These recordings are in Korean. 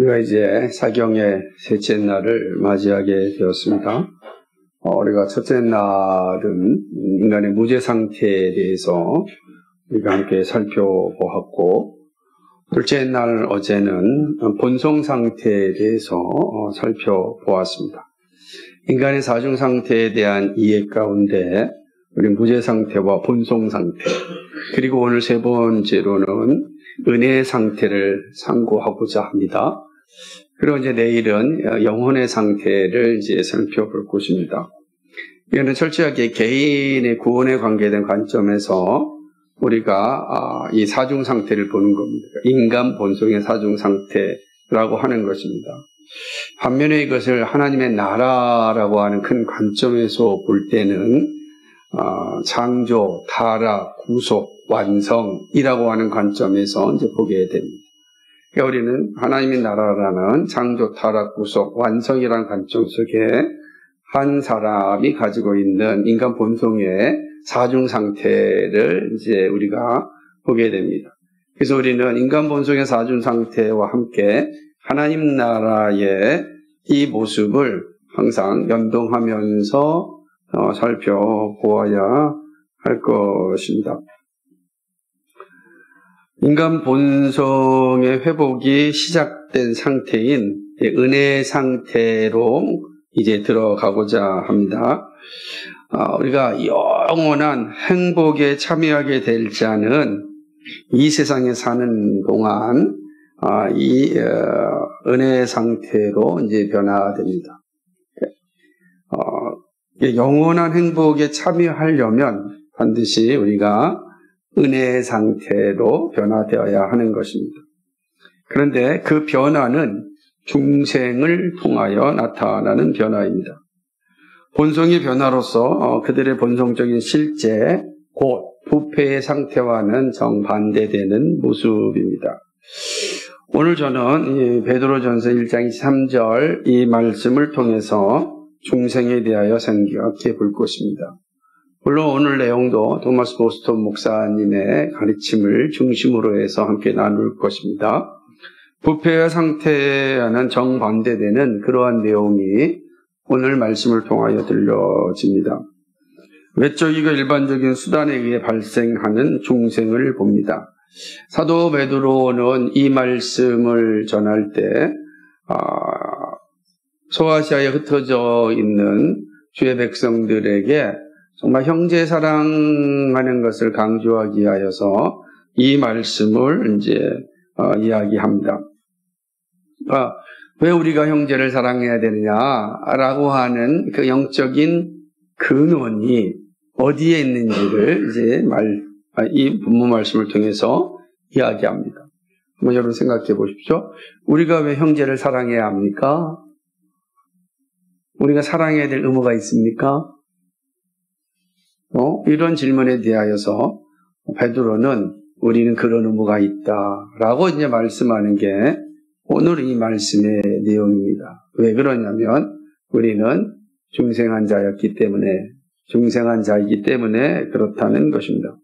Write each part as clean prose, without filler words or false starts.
우리가 이제 사경의 셋째 날을 맞이하게 되었습니다. 우리가 첫째 날은 인간의 무죄 상태에 대해서 우리가 함께 살펴보았고, 둘째 날 어제는 본성 상태에 대해서 살펴보았습니다. 인간의 사중 상태에 대한 이해 가운데 우리 무죄 상태와 본성 상태, 그리고 오늘 세 번째로는 은혜의 상태를 상고하고자 합니다. 그리고 이제 내일은 영혼의 상태를 이제 살펴볼 것입니다. 이거는 철저하게 개인의 구원에 관계된 관점에서 우리가 이 사중 상태를 보는 겁니다. 인간 본성의 사중 상태라고 하는 것입니다. 반면에 이것을 하나님의 나라라고 하는 큰 관점에서 볼 때는 창조, 타락, 구속, 완성이라고 하는 관점에서 이제 보게 됩니다. 그러니까 우리는 하나님의 나라라는 창조, 타락, 구속, 완성이라는 관점 속에 한 사람이 가지고 있는 인간 본성의 사중 상태를 이제 우리가 보게 됩니다. 그래서 우리는 인간 본성의 사중 상태와 함께 하나님 나라의 이 모습을 항상 연동하면서 살펴보아야 할 것입니다. 인간 본성의 회복이 시작된 상태인 은혜 상태로 이제 들어가고자 합니다. 우리가 영원한 행복에 참여하게 될 자는 이 세상에 사는 동안 이 은혜 상태로 이제 변화됩니다. 영원한 행복에 참여하려면 반드시 우리가 은혜의 상태로 변화되어야 하는 것입니다. 그런데 그 변화는 중생을 통하여 나타나는 변화입니다. 본성의 변화로서 그들의 본성적인 실제, 곧 부패의 상태와는 정반대되는 모습입니다. 오늘 저는 베드로전서 1장 23절 이 말씀을 통해서 중생에 대하여 생각해 볼 것입니다. 물론 오늘 내용도 토마스 보스턴 목사님의 가르침을 중심으로 해서 함께 나눌 것입니다. 부패의 상태와는 정반대되는 그러한 내용이 오늘 말씀을 통하여 들려집니다. 외적이고 일반적인 수단에 의해 발생하는 중생을 봅니다. 사도 베드로는 이 말씀을 전할 때 소아시아에 흩어져 있는 주의 백성들에게 정말 형제 사랑하는 것을 강조하기 위하여서 이 말씀을 이제 이야기합니다. 왜 우리가 형제를 사랑해야 되느냐라고 하는 그 영적인 근원이 어디에 있는지를 이제 이 본문 말씀을 통해서 이야기합니다. 한번 여러분 생각해 보십시오. 우리가 왜 형제를 사랑해야 합니까? 우리가 사랑해야 될 의무가 있습니까? 이런 질문에 대하여서 베드로는 우리는 그런 의무가 있다라고 이제 말씀하는 게 오늘 이 말씀의 내용입니다. 왜 그러냐면 우리는 중생한 자이기 때문에 그렇다는 것입니다.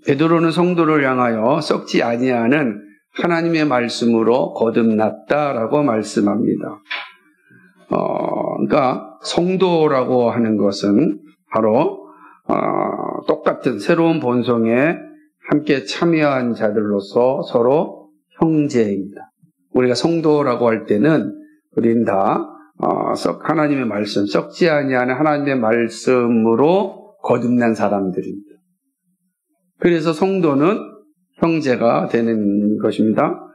베드로는 성도를 향하여 썩지 아니하는 하나님의 말씀으로 거듭났다라고 말씀합니다. 그러니까 성도라고 하는 것은 바로 똑같은 새로운 본성에 함께 참여한 자들로서 서로 형제입니다. 우리가 성도라고 할 때는 우리는 다 하나님의 말씀, 썩지 아니하는 하나님의 말씀으로 거듭난 사람들입니다. 그래서 성도는 형제가 되는 것입니다.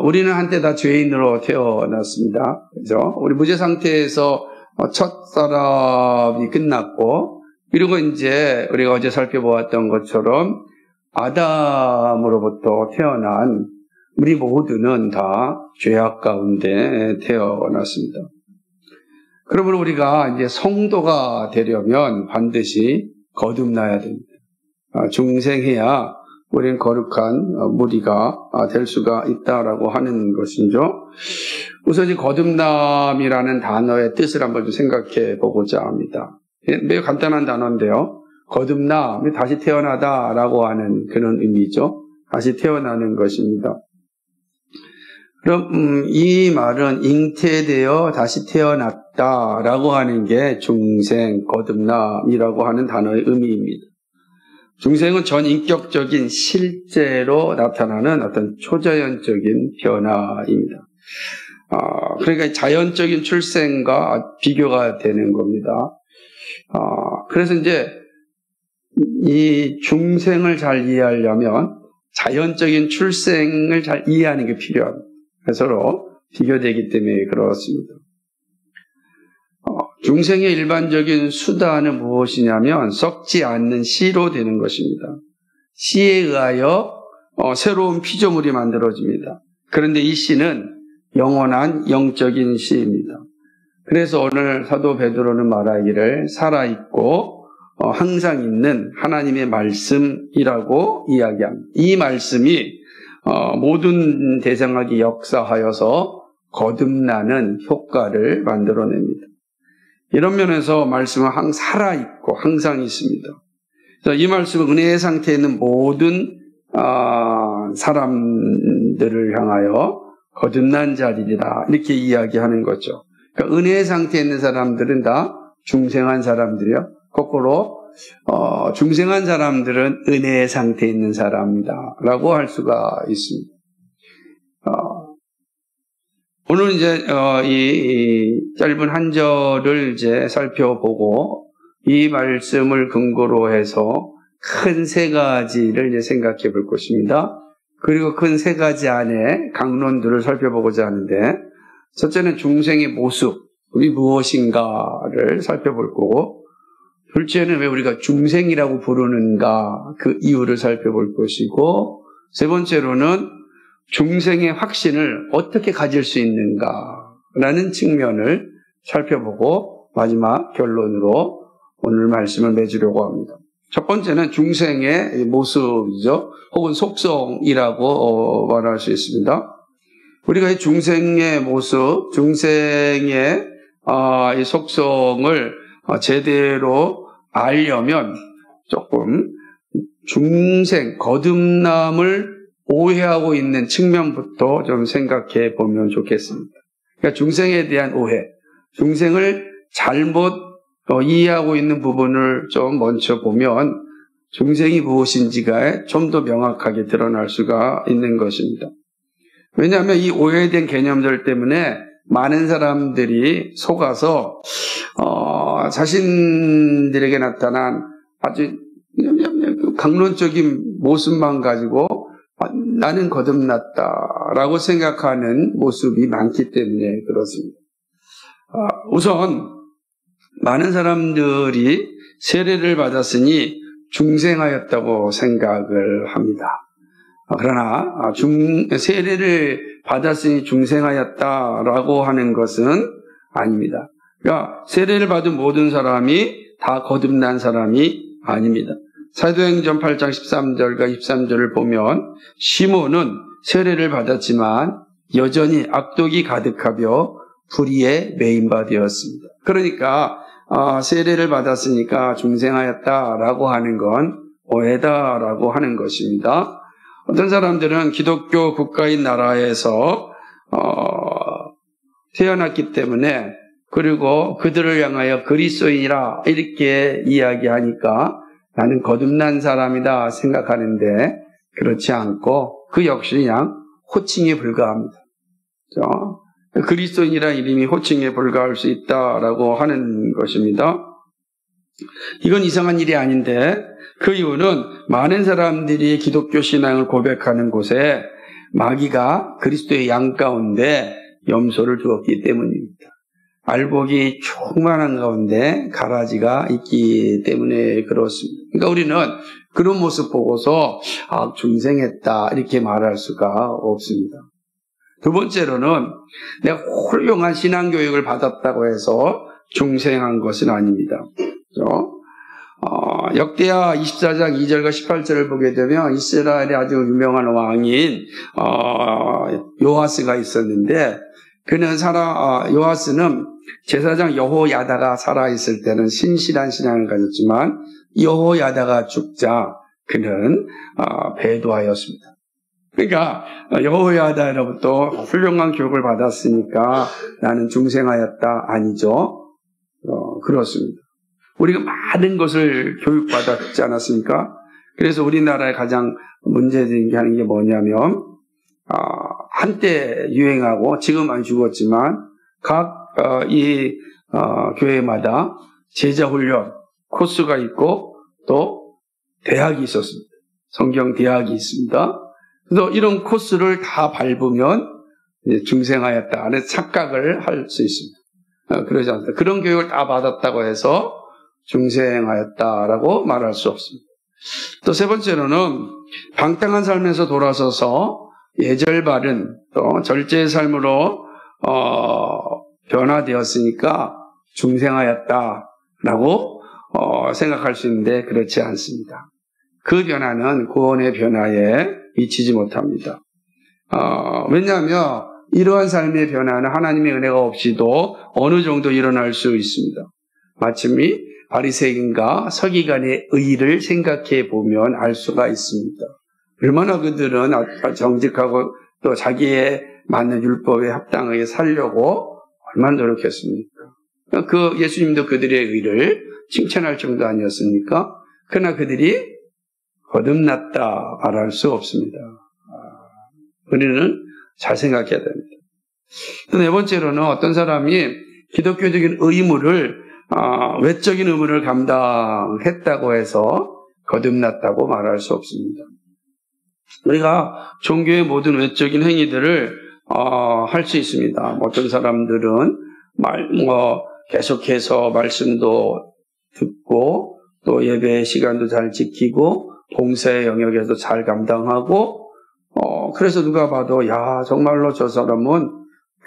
우리는 한때 다 죄인으로 태어났습니다. 그죠? 우리 무죄 상태에서 첫 사람이 끝났고, 그리고 이제 우리가 어제 살펴보았던 것처럼 아담으로부터 태어난 우리 모두는 다 죄악 가운데 태어났습니다. 그러면 우리가 이제 성도가 되려면 반드시 거듭나야 됩니다. 중생해야 우리는 거룩한 무리가 될 수가 있다라고 하는 것이죠. 우선 이 거듭남이라는 단어의 뜻을 한번 좀 생각해 보고자 합니다. 매우 간단한 단어인데요. 거듭남, 다시 태어나다라고 하는 그런 의미죠. 다시 태어나는 것입니다. 그럼 이 말은 잉태되어 다시 태어났다라고 하는 게 중생, 거듭남이라고 하는 단어의 의미입니다. 중생은 전인격적인 실제로 나타나는 어떤 초자연적인 변화입니다. 그러니까 자연적인 출생과 비교가 되는 겁니다. 그래서 이제 이 중생을 잘 이해하려면 자연적인 출생을 잘 이해하는 게 필요합니다. 서로 비교되기 때문에 그렇습니다. 중생의 일반적인 수단은 무엇이냐면 썩지 않는 씨로 되는 것입니다. 씨에 의하여 새로운 피조물이 만들어집니다. 그런데 이 씨는 영원한 영적인 씨입니다. 그래서 오늘 사도 베드로는 말하기를 살아있고 항상 있는 하나님의 말씀이라고 이야기합니다. 이 말씀이 모든 대상에게 역사하여서 거듭나는 효과를 만들어냅니다. 이런 면에서 말씀은 항상 살아있고 항상 있습니다. 이 말씀은 은혜의 상태에 있는 모든 사람들을 향하여 거듭난 자리리라 이렇게 이야기하는 거죠. 그러니까 은혜의 상태에 있는 사람들은 다 중생한 사람들이요. 거꾸로 중생한 사람들은 은혜의 상태에 있는 사람이다 라고 할 수가 있습니다. 오늘 이제 이 짧은 한 절을 이제 살펴보고 이 말씀을 근거로 해서 큰 세 가지를 이제 생각해 볼 것입니다. 그리고 큰 세 가지 안에 강론들을 살펴보고자 하는데, 첫째는 중생의 모습이 무엇인가를 살펴볼 거고, 둘째는 왜 우리가 중생이라고 부르는가 그 이유를 살펴볼 것이고, 세 번째로는 중생의 확신을 어떻게 가질 수 있는가라는 측면을 살펴보고 마지막 결론으로 오늘 말씀을 맺으려고 합니다. 첫 번째는 중생의 모습이죠. 혹은 속성이라고 말할 수 있습니다. 우리가 이 중생의 모습, 중생의 이 속성을 제대로 알려면 조금 중생, 거듭남을 오해하고 있는 측면부터 좀 생각해 보면 좋겠습니다. 그러니까 중생에 대한 오해, 중생을 잘못 이해하고 있는 부분을 좀 먼저 보면 중생이 무엇인지가 좀 더 명확하게 드러날 수가 있는 것입니다. 왜냐하면 이 오해된 개념들 때문에 많은 사람들이 속아서 자신들에게 나타난 아주 강론적인 모습만 가지고 나는 거듭났다라고 생각하는 모습이 많기 때문에 그렇습니다. 우선 많은 사람들이 세례를 받았으니 중생하였다고 생각을 합니다. 그러나 세례를 받았으니 중생하였다라고 하는 것은 아닙니다. 그러니까 세례를 받은 모든 사람이 다 거듭난 사람이 아닙니다. 사도행전 8장 13절과 23절을 보면 시몬은 세례를 받았지만 여전히 악독이 가득하며 불의에 매인 바 되었습니다. 그러니까 세례를 받았으니까 중생하였다라고 하는 건 오해다라고 하는 것입니다. 어떤 사람들은 기독교 국가인 나라에서 태어났기 때문에 그리고 그들을 향하여 그리스도인이라 이렇게 이야기하니까 나는 거듭난 사람이다 생각하는데 그렇지 않고 그 역시 그냥 호칭에 불과합니다. 그렇죠? 그리스도인이라는 이름이 호칭에 불과할 수 있다라고 하는 것입니다. 이건 이상한 일이 아닌데 그 이유는 많은 사람들이 기독교 신앙을 고백하는 곳에 마귀가 그리스도의 양 가운데 염소를 두었기 때문입니다. 알곡이 충만한 가운데 가라지가 있기 때문에 그렇습니다. 그러니까 우리는 그런 모습 보고서 중생했다 이렇게 말할 수가 없습니다. 두 번째로는 내가 훌륭한 신앙교육을 받았다고 해서 중생한 것은 아닙니다. 그렇죠? 역대하 24장 2절과 18절을 보게 되면 이스라엘의 아주 유명한 왕인 요아스가 있었는데 그는 요아스는 제사장 여호야다가 살아있을 때는 신실한 신앙을 가졌지만 여호야다가 죽자 그는 배도하였습니다. 그러니까 여호야다로부터 훌륭한 교육을 받았으니까 나는 중생하였다. 아니죠. 그렇습니다. 우리가 많은 것을 교육받았지 않았습니까? 그래서 우리나라에 가장 문제된 게 하는 게 뭐냐면 한때 유행하고 지금 안 죽었지만 각 교회마다 제자훈련 코스가 있고 또 대학이 있었습니다. 성경 대학이 있습니다. 그래서 이런 코스를 다 밟으면 중생하였다 하는 착각을 할 수 있습니다. 그러지 않습니다. 그런 교육을 다 받았다고 해서 중생하였다라고 말할 수 없습니다. 또 세 번째로는 방탕한 삶에서 돌아서서 예절 바른 또 절제의 삶으로 변화되었으니까 중생하였다라고 생각할 수 있는데 그렇지 않습니다. 그 변화는 구원의 변화에 미치지 못합니다. 왜냐하면 이러한 삶의 변화는 하나님의 은혜가 없이도 어느 정도 일어날 수 있습니다. 마침이 바리새인과 서기관의 의를 생각해 보면 알 수가 있습니다. 얼마나 그들은 정직하고 또 자기에 맞는 율법에 합당하게 살려고 얼마나 노력했습니까? 그 예수님도 그들의 의를 칭찬할 정도 아니었습니까? 그러나 그들이 거듭났다 말할 수 없습니다. 우리는 잘 생각해야 됩니다. 또 네 번째로는 어떤 사람이 기독교적인 의무를 외적인 의무를 감당했다고 해서 거듭났다고 말할 수 없습니다. 우리가 종교의 모든 외적인 행위들을 할 수 있습니다. 어떤 사람들은 계속해서 말씀도 듣고 또 예배 시간도 잘 지키고 봉사의 영역에서 잘 감당하고 그래서 누가 봐도 야 정말로 저 사람은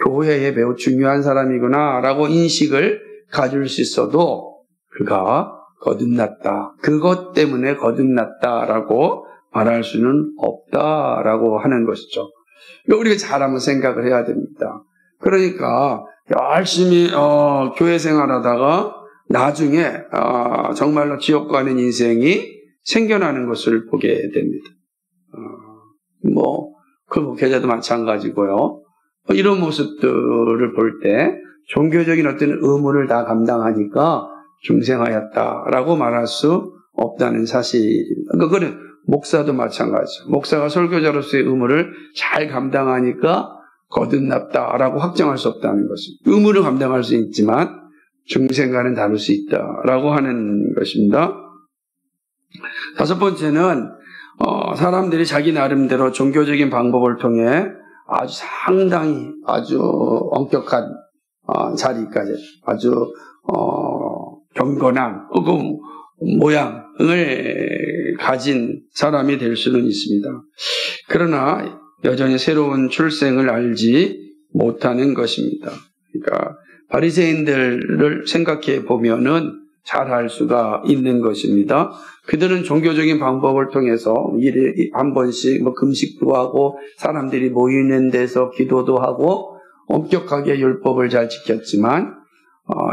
교회에 매우 중요한 사람이구나 라고 인식을 가질 수 있어도 그가 거듭났다. 그것 때문에 거듭났다라고 말할 수는 없다라고 하는 것이죠. 우리가 잘 한번 생각을 해야 됩니다. 그러니까 열심히 교회 생활하다가 나중에 정말로 지옥 가는 인생이 생겨나는 것을 보게 됩니다. 그 목회자도 마찬가지고요. 이런 모습들을 볼 때 종교적인 어떤 의무를 다 감당하니까 중생하였다라고 말할 수 없다는 사실입니다. 그거는 목사도 마찬가지죠. 목사가 설교자로서의 의무를 잘 감당하니까 거듭났다라고 확정할 수 없다는 것입니다. 의무를 감당할 수 있지만 중생과는 다를 수 있다라고 하는 것입니다. 다섯 번째는 사람들이 자기 나름대로 종교적인 방법을 통해 아주 엄격한 자리까지 아주 경건한 모양을 가진 사람이 될 수는 있습니다. 그러나 여전히 새로운 출생을 알지 못하는 것입니다. 그러니까 바리새인들을 생각해 보면은 잘 알 수가 있는 것입니다. 그들은 종교적인 방법을 통해서 일에 한 번씩 금식도 하고 사람들이 모이는 데서 기도도 하고 엄격하게 율법을 잘 지켰지만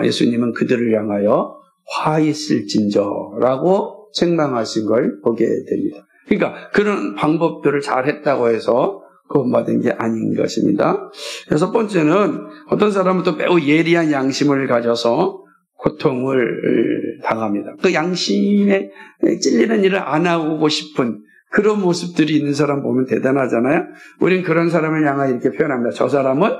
예수님은 그들을 향하여 화 있을진저라고 책망하신 걸 보게 됩니다. 그러니까 그런 방법들을 잘 했다고 해서 구원받은 게 아닌 것입니다. 여섯 번째는 어떤 사람은 또 매우 예리한 양심을 가져서 고통을 당합니다. 그 양심에 찔리는 일을 안 하고 싶은 그런 모습들이 있는 사람 보면 대단하잖아요. 우린 그런 사람을 향하여 이렇게 표현합니다. 저 사람은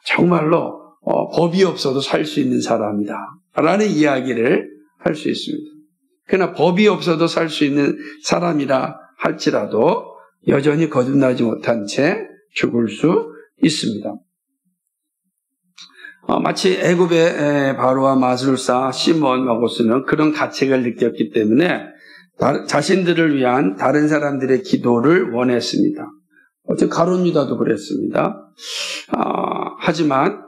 정말로 법이 없어도 살 수 있는 사람이다 라는 이야기를 할 수 있습니다. 그러나 법이 없어도 살 수 있는 사람이라 할지라도 여전히 거듭나지 못한 채 죽을 수 있습니다. 마치 애굽의 바로와 마술사 시몬 마고스는 그런 가책을 느꼈기 때문에 자신들을 위한 다른 사람들의 기도를 원했습니다. 가룟 유다도 그랬습니다. 하지만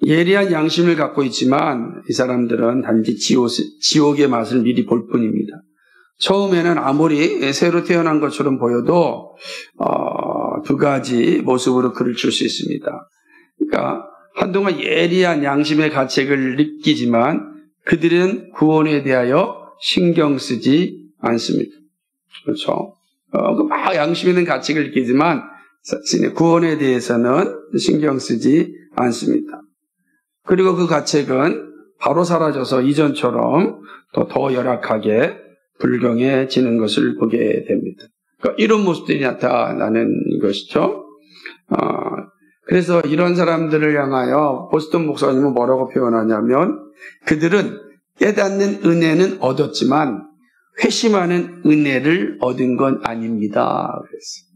예리한 양심을 갖고 있지만 이 사람들은 단지 지옥의 맛을 미리 볼 뿐입니다. 처음에는 아무리 새로 태어난 것처럼 보여도 두 가지 모습으로 글을 줄 수 있습니다. 그러니까 한동안 예리한 양심의 가책을 느끼지만 그들은 구원에 대하여 신경 쓰지 않습니다. 그렇죠? 막 양심 있는 가책을 느끼지만 구원에 대해서는 신경 쓰지 않습니다. 그리고 그 가책은 바로 사라져서 이전처럼 더 열악하게 불경해지는 것을 보게 됩니다. 그러니까 이런 모습들이 나타나는 것이죠. 그래서 이런 사람들을 향하여 보스턴 목사님은 뭐라고 표현하냐면 그들은 깨닫는 은혜는 얻었지만 회심하는 은혜를 얻은 건 아닙니다. 그랬어요.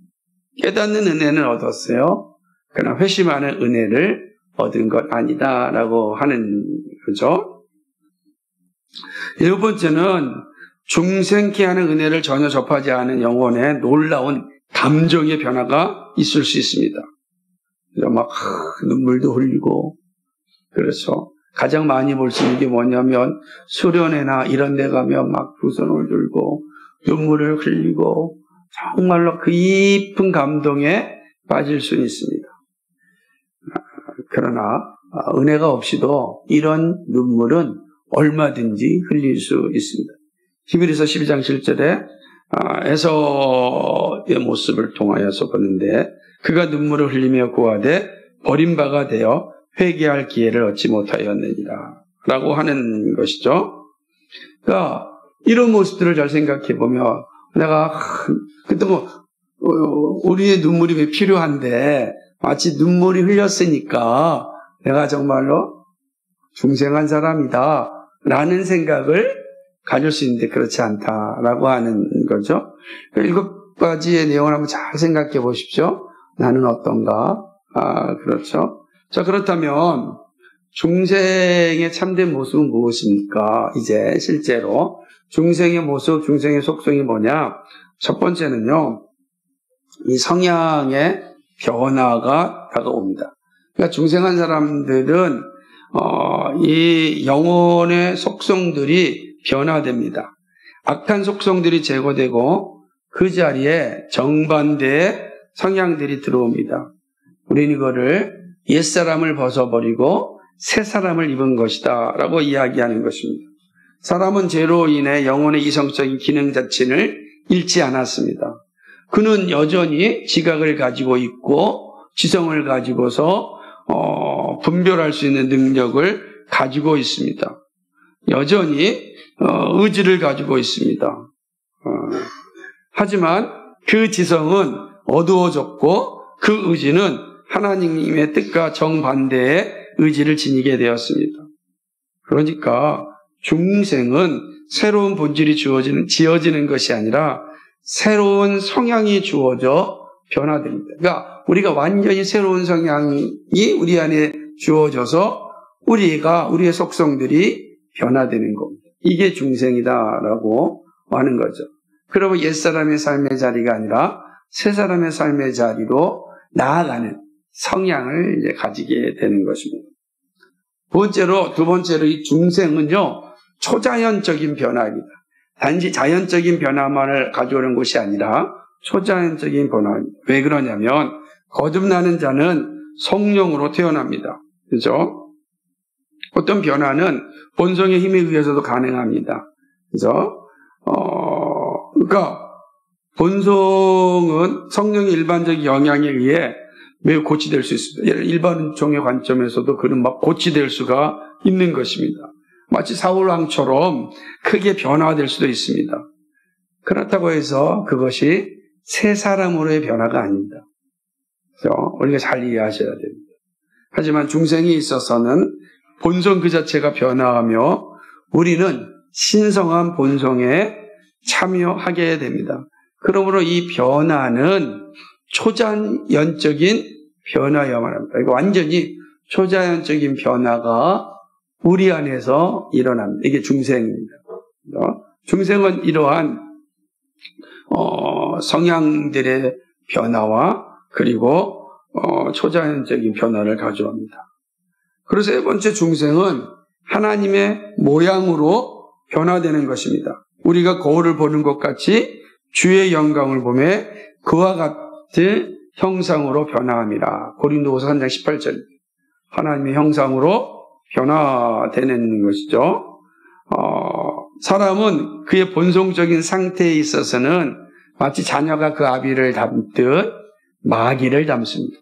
깨닫는 은혜는 얻었어요. 그러나 회심하는 은혜를 얻은 것 아니다라고 하는 거죠. 일곱 번째는 중생케 하는 은혜를 전혀 접하지 않은 영혼에 놀라운 감정의 변화가 있을 수 있습니다. 막 눈물도 흘리고 그래서 가장 많이 볼 수 있는 게 뭐냐면 수련회나 이런 데 가면 막 두 손을 들고 눈물을 흘리고 정말로 깊은 감동에 빠질 수 있습니다. 그러나 은혜가 없이도 이런 눈물은 얼마든지 흘릴 수 있습니다. 히브리서 12장 7절에 에서의 모습을 통하여서 보는데 그가 눈물을 흘리며 고하되 버림바가 되어 회개할 기회를 얻지 못하였느니라 라고 하는 것이죠. 그러니까 이런 모습들을 잘 생각해 보면 내가 그때 우리의 눈물이 왜 필요한데 마치 눈물이 흘렸으니까 내가 정말로 중생한 사람이다 라는 생각을 가질 수 있는데 그렇지 않다라고 하는 거죠. 일곱 가지의 내용을 한번 잘 생각해 보십시오. 나는 어떤가? 그렇죠. 자, 그렇다면 중생의 참된 모습은 무엇입니까? 이제 실제로 중생의 모습, 중생의 속성이 뭐냐? 첫 번째는요, 이 성향의 변화가 다가옵니다. 그러니까 중생한 사람들은 이 영혼의 속성들이 변화됩니다. 악한 속성들이 제거되고 그 자리에 정반대의 성향들이 들어옵니다. 우리는 이거를 옛사람을 벗어버리고 새 사람을 입은 것이다 라고 이야기하는 것입니다. 사람은 죄로 인해 영혼의 이성적인 기능 자체를 잃지 않았습니다. 그는 여전히 지각을 가지고 있고 지성을 가지고서 분별할 수 있는 능력을 가지고 있습니다. 여전히 의지를 가지고 있습니다. 하지만 그 지성은 어두워졌고 그 의지는 하나님의 뜻과 정반대의 의지를 지니게 되었습니다. 그러니까 중생은 새로운 본질이 지어지는 것이 아니라 새로운 성향이 주어져 변화됩니다. 그러니까 우리가 완전히 새로운 성향이 우리 안에 주어져서 우리의 속성들이 변화되는 겁니다. 이게 중생이다라고 하는 거죠. 그러면 옛사람의 삶의 자리가 아니라 새 사람의 삶의 자리로 나아가는 성향을 이제 가지게 되는 것입니다. 두 번째로 이 중생은요, 초자연적인 변화입니다. 단지 자연적인 변화만을 가져오는 것이 아니라 초자연적인 변화입니다. 왜 그러냐면 거듭나는 자는 성령으로 태어납니다. 그죠? 어떤 변화는 본성의 힘에 의해서도 가능합니다. 그죠? 그러니까 본성은 성령의 일반적 영향에 의해 매우 고치될 수 있습니다. 일반종의 관점에서도 그는 막 고치될 수가 있는 것입니다. 마치 사울왕처럼 크게 변화될 수도 있습니다. 그렇다고 해서 그것이 새 사람으로의 변화가 아닙니다. 그래서 우리가 잘 이해하셔야 됩니다. 하지만 중생에 있어서는 본성 그 자체가 변화하며 우리는 신성한 본성에 참여하게 됩니다. 그러므로 이 변화는 초자연적인 변화여만 합니다. 그러니까 완전히 초자연적인 변화가 우리 안에서 일어납니다. 이게 중생입니다. 중생은 이러한 성향들의 변화와 그리고 초자연적인 변화를 가져옵니다. 그래서 세 번째 중생은 하나님의 모양으로 변화되는 것입니다. 우리가 거울을 보는 것 같이 주의 영광을 보며 그와 같은 형상으로 변화합니다. 고린도후서 3장 18절. 하나님의 형상으로 변화되는 것이죠. 사람은 그의 본성적인 상태에 있어서는 마치 자녀가 그 아비를 담듯 마귀를 닮습니다.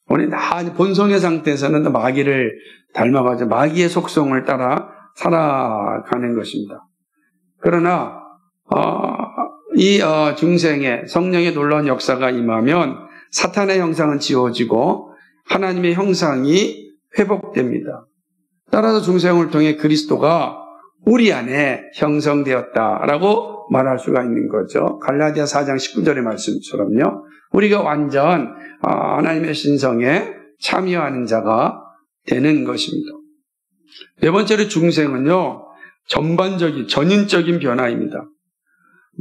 우리 본성의 상태에서는 마귀를 닮아가지고 마귀의 속성을 따라 살아가는 것입니다. 그러나 이 중생의 성령의 놀라운 역사가 임하면 사탄의 형상은 지워지고 하나님의 형상이 회복됩니다. 따라서 중생을 통해 그리스도가 우리 안에 형성되었다라고 말할 수가 있는 거죠. 갈라디아 4장 19절의 말씀처럼요. 우리가 완전 하나님의 신성에 참여하는 자가 되는 것입니다. 네 번째로 중생은요, 전반적인 전인적인 변화입니다.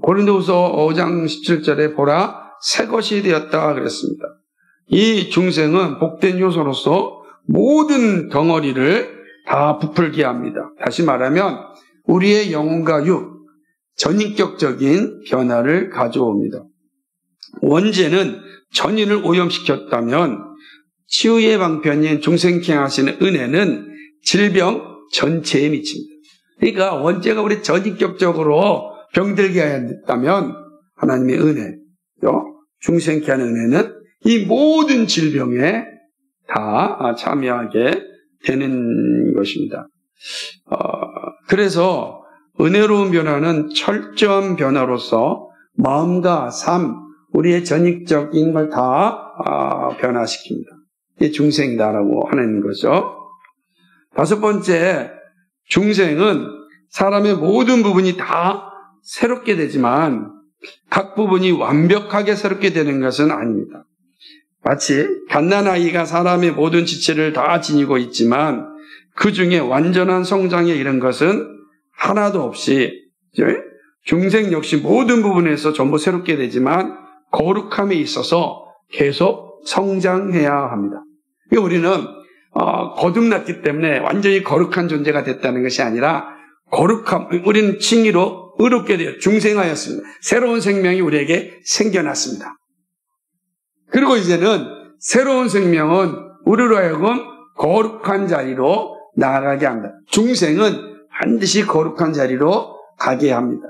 고린도후서 5장 17절에 보라 새 것이 되었다 그랬습니다. 이 중생은 복된 요소로서 모든 덩어리를 다 부풀게 합니다. 다시 말하면 우리의 영혼과 육, 전인격적인 변화를 가져옵니다. 원죄는 전인을 오염시켰다면 치유의 방편인 중생케 하시는 은혜는 질병 전체에 미칩니다. 그러니까 원죄가 우리 전인격적으로 병들게 했다면 하나님의 은혜, 중생케 하는 은혜는 이 모든 질병에 다 참여하게 되는 것입니다. 그래서 은혜로운 변화는 철저한 변화로서 마음과 삶, 우리의 전익적인 걸 다 변화시킵니다. 이게 중생이다라고 하는 거죠. 다섯 번째, 중생은 사람의 모든 부분이 다 새롭게 되지만 각 부분이 완벽하게 새롭게 되는 것은 아닙니다. 마치 갓난아이가 사람의 모든 지체를 다 지니고 있지만 그 중에 완전한 성장에 이른 것은 하나도 없이 중생 역시 모든 부분에서 전부 새롭게 되지만 거룩함에 있어서 계속 성장해야 합니다. 우리는 거듭났기 때문에 완전히 거룩한 존재가 됐다는 것이 아니라 우리는 칭의로 의롭게 되어 중생하였습니다. 새로운 생명이 우리에게 생겨났습니다. 그리고 이제는 새로운 생명은 우리로 하여금 거룩한 자리로 나아가게 합니다. 중생은 반드시 거룩한 자리로 가게 합니다.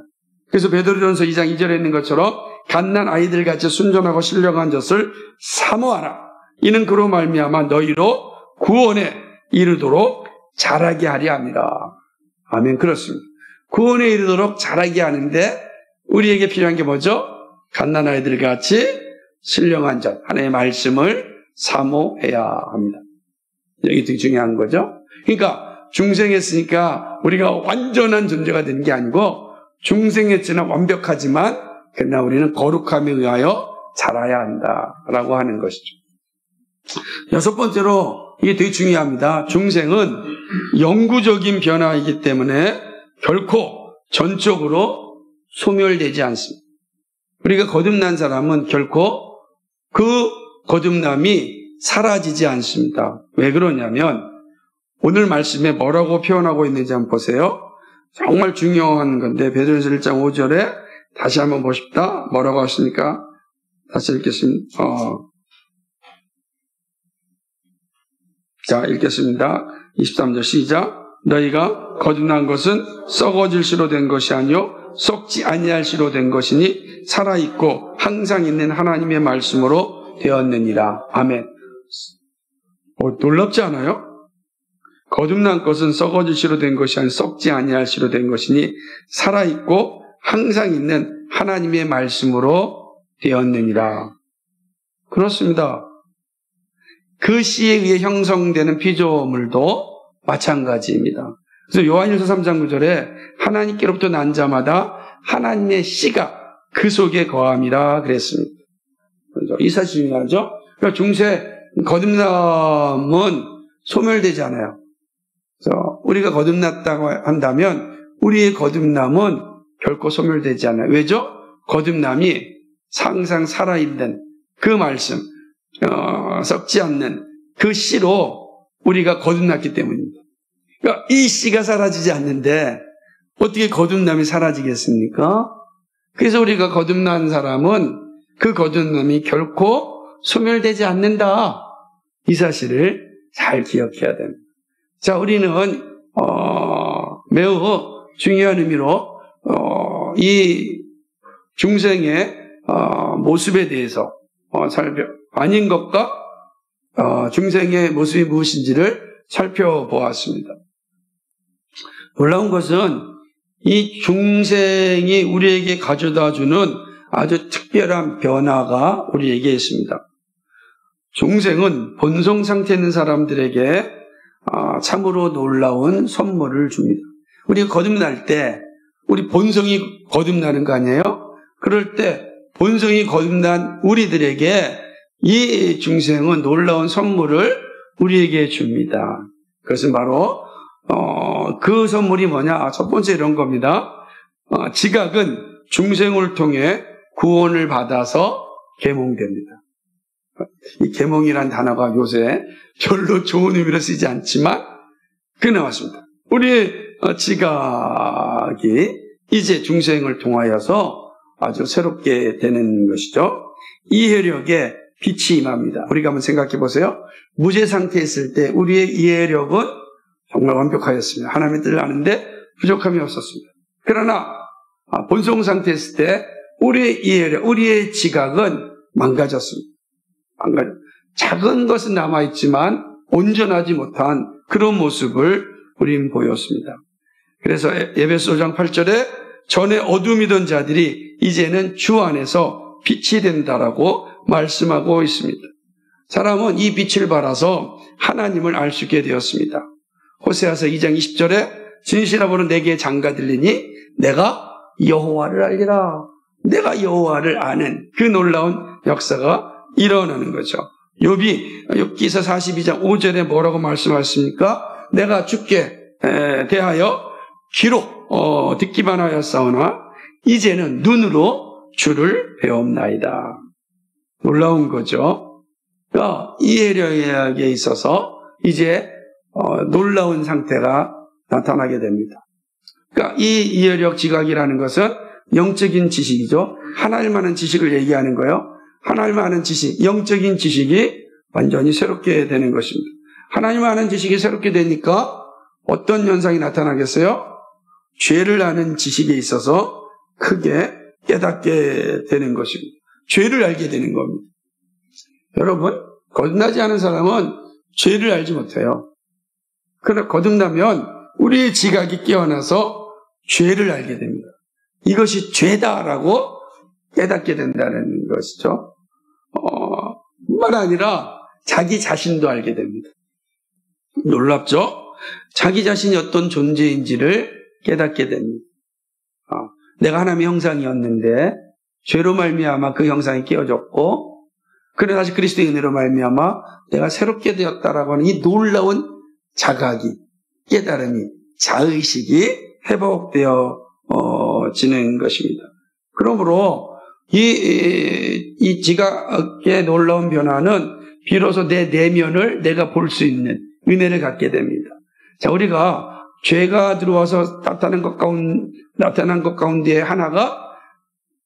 그래서 베드로전서 2장 2절에 있는 것처럼 갓난 아이들같이 순전하고 신령한 젖을 사모하라. 이는 그로 말미암아 너희로 구원에 이르도록 자라게 하려 합니다. 아멘. 그렇습니다. 구원에 이르도록 자라게 하는데 우리에게 필요한 게 뭐죠? 갓난 아이들같이 신령한 젖, 하나님의 말씀을 사모해야 합니다. 이게 되게 중요한 거죠. 그러니까 중생했으니까 우리가 완전한 존재가 되는 게 아니고 중생했으나 완벽하지만 그러나 우리는 거룩함에 의하여 자라야 한다라고 하는 것이죠. 여섯 번째로 이게 되게 중요합니다. 중생은 영구적인 변화이기 때문에 결코 전적으로 소멸되지 않습니다. 우리가 거듭난 사람은 결코 그 거듭남이 사라지지 않습니다. 왜 그러냐면 오늘 말씀에 뭐라고 표현하고 있는지 한번 보세요. 정말 중요한 건데 베드로전서 1장 5절에 다시 한번 보십시다. 뭐라고 하십니까? 다시 읽겠습니다. 자, 읽겠습니다. 23절 시작. 너희가 거듭난 것은 썩어질 시로 된 것이 아니요 썩지 아니할 시로 된 것이니 살아있고 항상 있는 하나님의 말씀으로 되었느니라. 아멘. 놀랍지 않아요? 거듭난 것은 썩어질 시로 된 것이 아니라 썩지 아니할 시로 된 것이니 살아있고 항상 있는 하나님의 말씀으로 되었느니라. 그렇습니다. 그 씨에 의해 형성되는 피조물도 마찬가지입니다. 그래서 요한일서 3장 9절에 하나님께로부터 난 자마다 하나님의 씨가 그 속에 거함이라 그랬습니다. 그래서 이 사실이 중요하죠. 그러니까 중세 거듭남은 소멸되지 않아요. 그래서 우리가 거듭났다고 한다면 우리의 거듭남은 결코 소멸되지 않아요. 왜죠? 거듭남이 항상 살아있는 그 말씀, 썩지 않는 그 씨로 우리가 거듭났기 때문입니다. 그러니까 이 씨가 사라지지 않는데 어떻게 거듭남이 사라지겠습니까? 그래서 우리가 거듭난 사람은 그 거듭남이 결코 소멸되지 않는다. 이 사실을 잘 기억해야 됩니다. 자, 우리는 매우 중요한 의미로 이 중생의 모습에 대해서 아닌 것과 중생의 모습이 무엇인지를 살펴보았습니다. 놀라운 것은 이 중생이 우리에게 가져다주는 아주 특별한 변화가 우리에게 있습니다. 중생은 본성 상태에 있는 사람들에게 참으로 놀라운 선물을 줍니다. 우리가 거듭날 때 우리 본성이 거듭나는 거 아니에요? 그럴 때 본성이 거듭난 우리들에게 이 중생은 놀라운 선물을 우리에게 줍니다. 그것은 바로 그 선물이 뭐냐? 첫 번째 이런 겁니다. 지각은 중생을 통해 구원을 받아서 계몽됩니다. 이 계몽이란 단어가 요새 별로 좋은 의미로 쓰지 않지만 그게 나왔습니다. 우리의 지각이 이제 중생을 통하여서 아주 새롭게 되는 것이죠. 이해력에 빛이 임합니다. 우리가 한번 생각해 보세요. 무죄 상태에 있을 때 우리의 이해력은 정말 완벽하였습니다. 하나님의 뜻을 아는데 부족함이 없었습니다. 그러나 본성 상태에 있을 때 우리의 이해력, 우리의 지각은 망가졌습니다. 작은 것은 남아있지만 온전하지 못한 그런 모습을 우리는 보였습니다. 그래서 에베소 5장 8절에 전에 어둠이던 자들이 이제는 주 안에서 빛이 된다라고 말씀하고 있습니다. 사람은 이 빛을 발하서 하나님을 알 수 있게 되었습니다. 호세아서 2장 20절에 진실함으로 내게 장가 들리니 내가 여호와를 알리라. 내가 여호와를 아는 그 놀라운 역사가 일어나는 거죠. 욥기서 42장 5절에 뭐라고 말씀하셨습니까? 내가 주께 대하여 귀로 듣기만 하였사오나 이제는 눈으로 주를 배움나이다. 놀라운 거죠. 이해력에 있어서 이제 놀라운 상태가 나타나게 됩니다. 그러니까 이 이해력 지각이라는 것은 영적인 지식이죠. 하나님 아는 지식을 얘기하는 거예요. 하나님 아는 지식, 영적인 지식이 완전히 새롭게 되는 것입니다. 하나님 아는 지식이 새롭게 되니까 어떤 현상이 나타나겠어요? 죄를 아는 지식에 있어서 크게 깨닫게 되는 것입니다. 죄를 알게 되는 겁니다. 여러분, 거듭나지 않은 사람은 죄를 알지 못해요. 그러나 거듭나면 우리의 지각이 깨어나서 죄를 알게 됩니다. 이것이 죄다라고 깨닫게 된다는 것이죠. 뿐만 아니라 자기 자신도 알게 됩니다. 놀랍죠? 자기 자신이 어떤 존재인지를 깨닫게 됩니다. 내가 하나님의 형상이었는데 죄로 말미암아 그 형상이 깨어졌고 그래 다시 그리스도의 은혜로 말미암아 내가 새롭게 되었다라고 하는 이 놀라운 자각이, 깨달음이, 자의식이 회복되어지는 것입니다. 그러므로 이 지각의 놀라운 변화는 비로소 내 내면을 내가 볼 수 있는 은혜를 갖게 됩니다. 자, 우리가 죄가 들어와서 나타난 것 가운데 하나가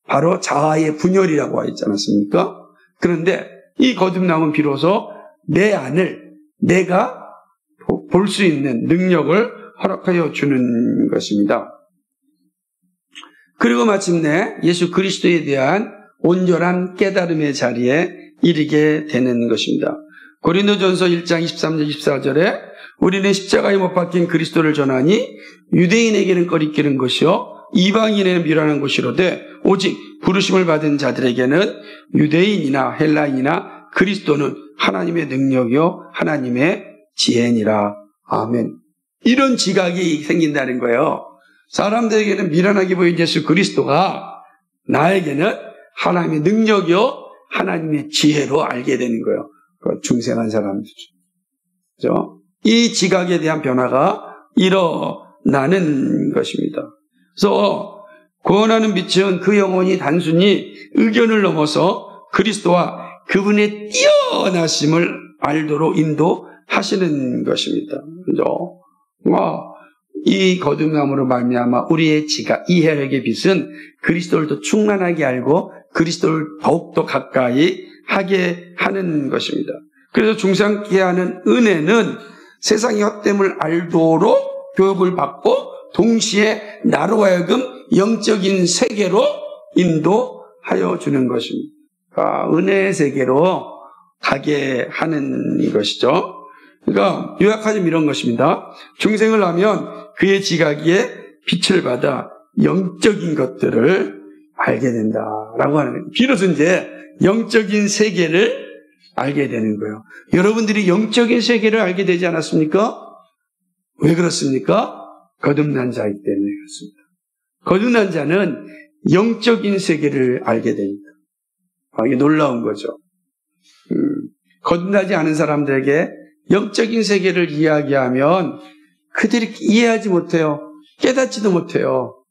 바로 자아의 분열이라고 하지 않았습니까? 그런데 이 거듭남은 비로소 내 안을 내가 볼 수 있는 능력을 허락하여 주는 것입니다. 그리고 마침내 예수 그리스도에 대한 온전한 깨달음의 자리에 이르게 되는 것입니다. 고린도전서 1장 23절 24절에 우리는 십자가에 못 박힌 그리스도를 전하니 유대인에게는 꺼리끼는 것이요 이방인에게는 미련한 것이로되 오직 부르심을 받은 자들에게는 유대인이나 헬라인이나 그리스도는 하나님의 능력이요 하나님의 지혜니라. 아멘. 이런 지각이 생긴다는 거예요. 사람들에게는 미련하게 보인 예수 그리스도가 나에게는 하나님의 능력이요 하나님의 지혜로 알게 되는 거예요. 중생한 사람들. 그렇죠? 이 지각에 대한 변화가 일어나는 것입니다. 그래서 구원하는 빛은 그 영혼이 단순히 의견을 넘어서 그리스도와 그분의 뛰어나심을 알도록 인도하시는 것입니다. 그렇죠? 이 거듭남으로 말미암아 우리의 지각, 이해력의 빛은 그리스도를 더 충만하게 알고 그리스도를 더욱더 가까이 하게 하는 것입니다. 그래서 중상케 하는 은혜는 세상의 헛됨을 알도록 교육을 받고 동시에 나로 하여금 영적인 세계로 인도하여 주는 것입니다. 은혜의 세계로 가게 하는 것이죠. 그러니까 요약하자면 이런 것입니다. 중생을 하면 그의 지각에 빛을 받아 영적인 것들을 알게 된다라고 하는 거예요. 비로소 이제 영적인 세계를 알게 되는 거예요. 여러분들이 영적인 세계를 알게 되지 않았습니까? 왜 그렇습니까? 거듭난 자이기 때문에 그렇습니다. 거듭난 자는 영적인 세계를 알게 됩니다. 이게 놀라운 거죠. 거듭나지 않은 사람들에게 영적인 세계를 이야기하면 그들이 이해하지 못해요. 깨닫지도 못해요.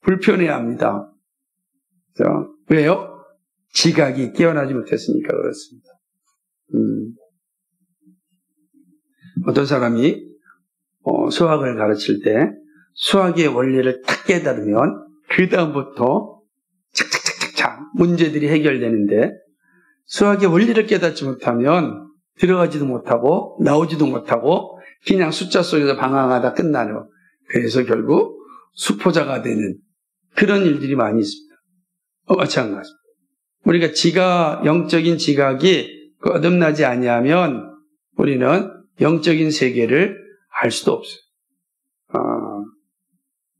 불편해합니다. 그렇죠? 왜요? 지각이 깨어나지 못했으니까 그렇습니다. 어떤 사람이 수학을 가르칠 때 수학의 원리를 딱 깨달으면 그 다음부터 착착착착착 문제들이 해결되는데 수학의 원리를 깨닫지 못하면 들어가지도 못하고 나오지도 못하고 그냥 숫자 속에서 방황하다 끝나요. 그래서 결국 수포자가 되는 그런 일들이 많이 있습니다. 마찬가지입니다. 우리가 영적인 지각이 거듭나지 아니하면 우리는 영적인 세계를 알 수도 없어요.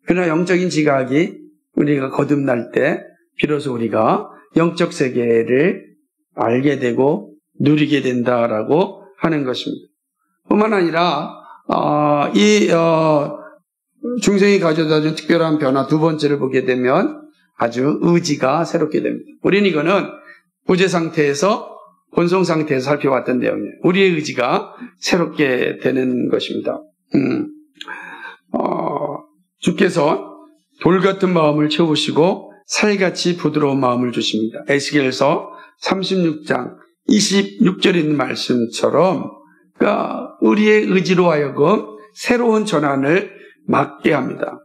그러나 영적인 지각이 우리가 거듭날 때 비로소 우리가 영적 세계를 알게 되고 누리게 된다라고 하는 것입니다. 뿐만 아니라 중생이 가져다준 특별한 변화 두 번째를 보게 되면 아주 의지가 새롭게 됩니다. 우리는 이거는 구제 상태에서 본성 상태에서 살펴왔던 내용이에요. 우리의 의지가 새롭게 되는 것입니다. 주께서 돌 같은 마음을 채우시고 살같이 부드러운 마음을 주십니다. 에스겔서 36장 26절에 있는 말씀처럼 그러니까 우리의 의지로 하여금 새로운 전환을 맞게 합니다.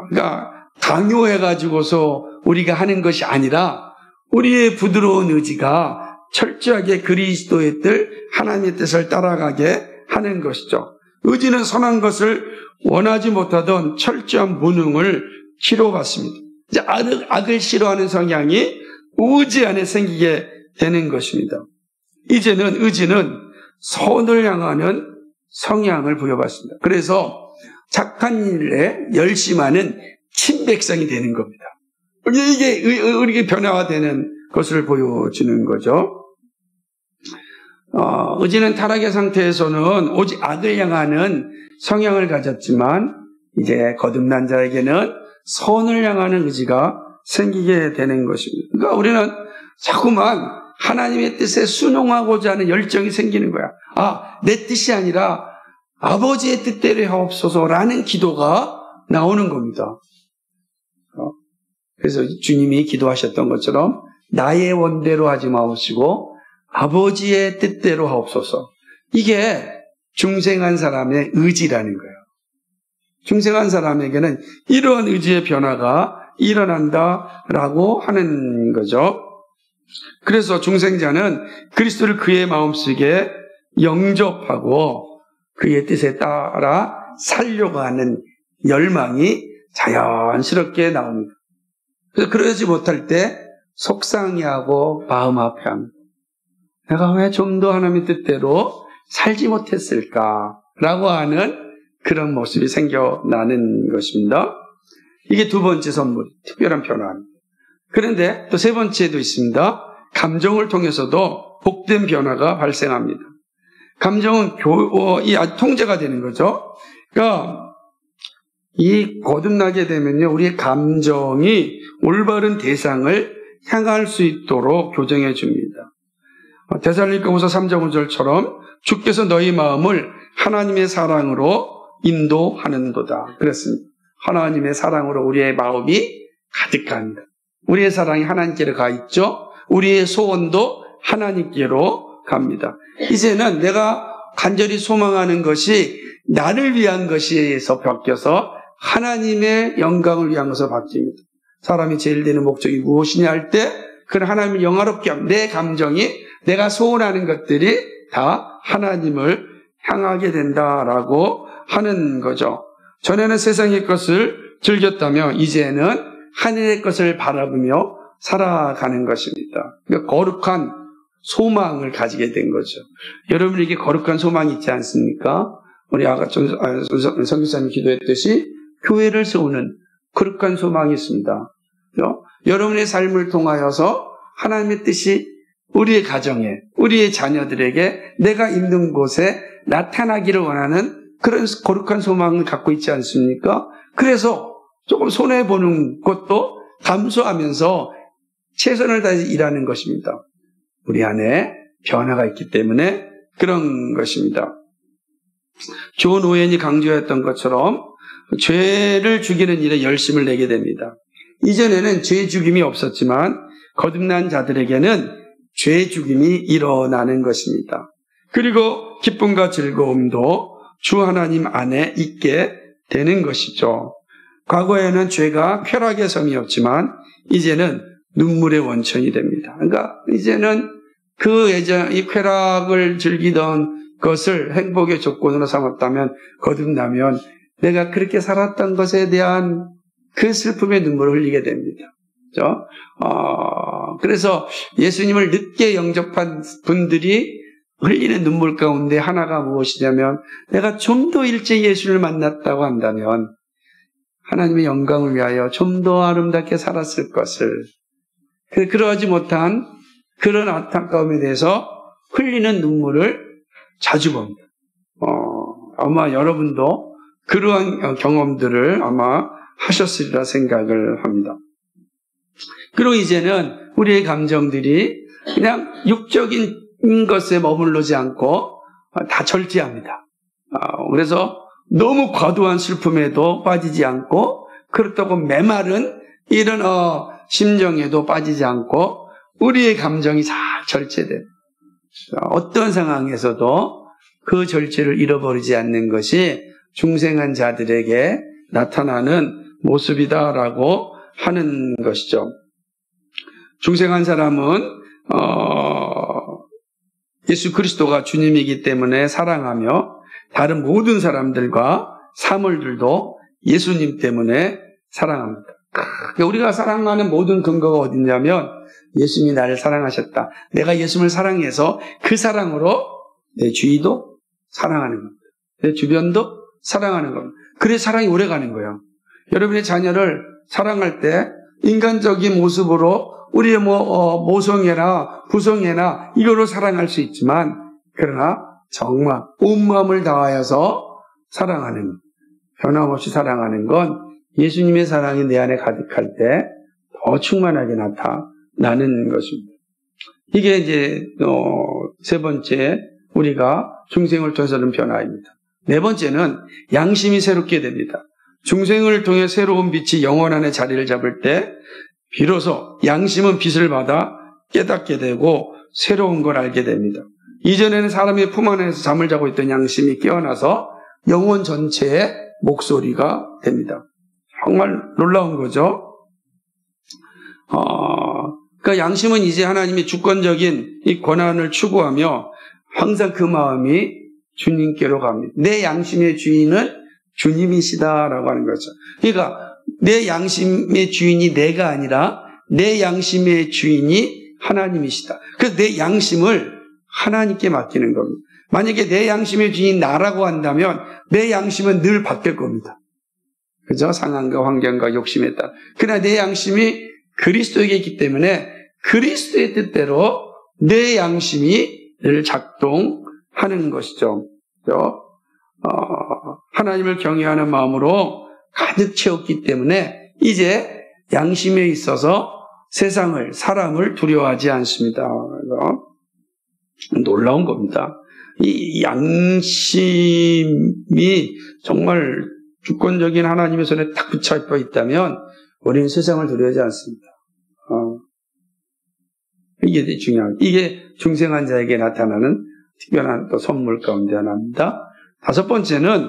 그러니까 강요해가지고서 우리가 하는 것이 아니라 우리의 부드러운 의지가 철저하게 그리스도의 뜻, 하나님의 뜻을 따라가게 하는 것이죠. 의지는 선한 것을 원하지 못하던 철저한 무능을 치료받습니다. 이제 악을 싫어하는 성향이 의지 안에 생기게 되는 것입니다. 이제는 의지는 선을 향하는 성향을 부여받습니다. 그래서 착한 일에 열심하는 친백성이 되는 겁니다. 이게 우리에게 변화되는 것을 보여주는 거죠. 의지는 타락의 상태에서는 오직 악을 향하는 성향을 가졌지만 이제 거듭난 자에게는 선을 향하는 의지가 생기게 되는 것입니다. 그러니까 우리는 자꾸만 하나님의 뜻에 순종하고자 하는 열정이 생기는 거야. 내 뜻이 아니라 아버지의 뜻대로 하옵소서라는 기도가 나오는 겁니다. 그래서 주님이 기도하셨던 것처럼 나의 원대로 하지 마옵시고 아버지의 뜻대로 하옵소서. 이게 중생한 사람의 의지라는 거예요. 중생한 사람에게는 이러한 의지의 변화가 일어난다라고 하는 거죠. 그래서 중생자는 그리스도를 그의 마음속에 영접하고 그의 뜻에 따라 살려고 하는 열망이 자연스럽게 나옵니다. 그래서 그러지 못할 때 속상해하고 마음 아파합니다. 내가 왜 좀 더 하나님의 뜻대로 살지 못했을까라고 하는 그런 모습이 생겨나는 것입니다. 이게 두 번째 선물, 특별한 변화입니다. 그런데 또 세 번째도 있습니다. 감정을 통해서도 복된 변화가 발생합니다. 감정은 통제가 되는 거죠. 그러니까 이 거듭나게 되면요, 우리의 감정이 올바른 대상을 향할 수 있도록 교정해 줍니다. 데살로니가후서 3장 5절처럼 주께서 너희 마음을 하나님의 사랑으로 인도하는도다. 그랬습니다. 하나님의 사랑으로 우리의 마음이 가득합니다. 우리의 사랑이 하나님께로 가 있죠. 우리의 소원도 하나님께로 갑니다. 이제는 내가 간절히 소망하는 것이 나를 위한 것에서 바뀌어서 하나님의 영광을 위한 것으로 바뀝니다. 사람이 제일 되는 목적이 무엇이냐 할 때 그건 하나님을 영화롭게 하면 내 감정이 내가 소원하는 것들이 다 하나님을 향하게 된다라고 하는 거죠. 전에는 세상의 것을 즐겼다며 이제는 하늘의 것을 바라보며 살아가는 것입니다. 그러니까 거룩한 소망을 가지게 된 거죠. 여러분에게 거룩한 소망이 있지 않습니까? 우리 아까 성교사님이 기도했듯이 교회를 세우는 거룩한 소망이 있습니다. 여러분의 삶을 통하여서 하나님의 뜻이 우리의 가정에, 우리의 자녀들에게 내가 있는 곳에 나타나기를 원하는 그런 거룩한 소망을 갖고 있지 않습니까? 그래서 조금 손해보는 것도 감수하면서 최선을 다해서 일하는 것입니다. 우리 안에 변화가 있기 때문에 그런 것입니다. 존 오웬이 강조했던 것처럼 죄를 죽이는 일에 열심을 내게 됩니다. 이전에는 죄 죽임이 없었지만 거듭난 자들에게는 죄 죽임이 일어나는 것입니다. 그리고 기쁨과 즐거움도 주 하나님 안에 있게 되는 것이죠. 과거에는 죄가 쾌락의 성이었지만 이제는 눈물의 원천이 됩니다. 그러니까 이제는 그 예전 이 쾌락을 즐기던 것을 행복의 조건으로 삼았다면 거듭나면 내가 그렇게 살았던 것에 대한 그 슬픔의 눈물을 흘리게 됩니다. 그렇죠? 그래서 예수님을 늦게 영접한 분들이 흘리는 눈물 가운데 하나가 무엇이냐면 내가 좀 더 일찍 예수를 만났다고 한다면 하나님의 영광을 위하여 좀 더 아름답게 살았을 것을, 그러하지 못한 그런 안타까움에 대해서 흘리는 눈물을 자주 봅니다. 아마 여러분도 그러한 경험들을 아마 하셨으리라 생각을 합니다. 그리고 이제는 우리의 감정들이 그냥 육적인 것에 머무르지 않고 다 절제합니다. 그래서 너무 과도한 슬픔에도 빠지지 않고 그렇다고 메마른 이런 심정에도 빠지지 않고 우리의 감정이 잘 절제돼요. 어떤 상황에서도 그 절제를 잃어버리지 않는 것이 중생한 자들에게 나타나는 모습이다라고 하는 것이죠. 중생한 사람은 예수 그리스도가 주님이기 때문에 사랑하며 다른 모든 사람들과 사물들도 예수님 때문에 사랑합니다. 그러니까 우리가 사랑하는 모든 근거가 어디냐면 예수님이 나를 사랑하셨다. 내가 예수님을 사랑해서 그 사랑으로 내 주위도 사랑하는 겁니다. 내 주변도 사랑하는 겁니다. 그래 사랑이 오래가는 거예요. 여러분의 자녀를 사랑할 때 인간적인 모습으로 우리의 모성애나 부성애나 이거로 사랑할 수 있지만 그러나 정말 온 마음을 다하여서 사랑하는, 변함없이 사랑하는 건 예수님의 사랑이 내 안에 가득할 때 더 충만하게 나타나는 것입니다. 이게 이제 세 번째 우리가 중생을 통해서는 변화입니다. 네 번째는 양심이 새롭게 됩니다. 중생을 통해 새로운 빛이 영혼 안에 자리를 잡을 때 비로소 양심은 빛을 받아 깨닫게 되고 새로운 걸 알게 됩니다. 이전에는 사람의 품 안에서 잠을 자고 있던 양심이 깨어나서 영혼 전체의 목소리가 됩니다. 정말 놀라운 거죠. 그러니까 양심은 이제 하나님의 주권적인 이 권한을 추구하며 항상 그 마음이 주님께로 갑니다. 내 양심의 주인은 주님이시다라고 하는 거죠. 그러니까 내 양심의 주인이 내가 아니라 내 양심의 주인이 하나님이시다. 그래서 내 양심을 하나님께 맡기는 겁니다. 만약에 내 양심의 주인이 나라고 한다면 내 양심은 늘 바뀔 겁니다. 그죠? 상황과 환경과 욕심에 따라. 그러나 내 양심이 그리스도에게 있기 때문에 그리스도의 뜻대로 내 양심이 늘 작동하는 것이죠. 하나님을 경외하는 마음으로 가득 채웠기 때문에 이제 양심에 있어서 세상을, 사람을 두려워하지 않습니다. 놀라운 겁니다. 이 양심이 정말 주권적인 하나님의 손에 딱 붙잡혀 있다면 우리는 세상을 두려워하지 않습니다. 이게 중요합니다. 이게 중생한 자에게 나타나는 특별한 또 선물 가운데 하나입니다. 다섯 번째는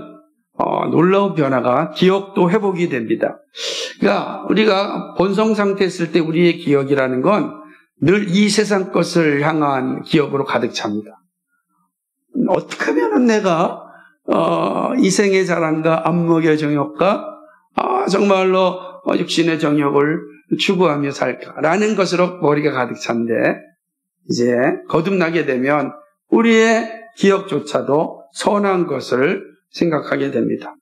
놀라운 변화가 기억도 회복이 됩니다. 그러니까 우리가 본성 상태에 있을 때 우리의 기억이라는 건 늘 이 세상 것을 향한 기억으로 가득 찹니다. 어떻게 하면 내가 이 생의 자랑과 안목의 정욕과 정말로 육신의 정욕을 추구하며 살까라는 것으로 머리가 가득 찬데 이제 거듭나게 되면 우리의 기억조차도 선한 것을 생각하게 됩니다.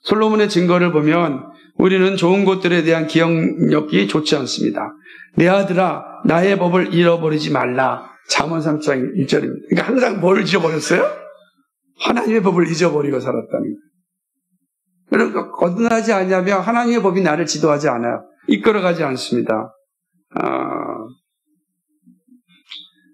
솔로몬의 증거를 보면 우리는 좋은 것들에 대한 기억력이 좋지 않습니다. 내 아들아 나의 법을 잃어버리지 말라. 잠언 3장 1절입니다. 그러니까 항상 뭘 잊어버렸어요? 하나님의 법을 잊어버리고 살았다는 거예요. 그러니까 거듭나지 않냐면 하나님의 법이 나를 지도하지 않아요. 이끌어가지 않습니다.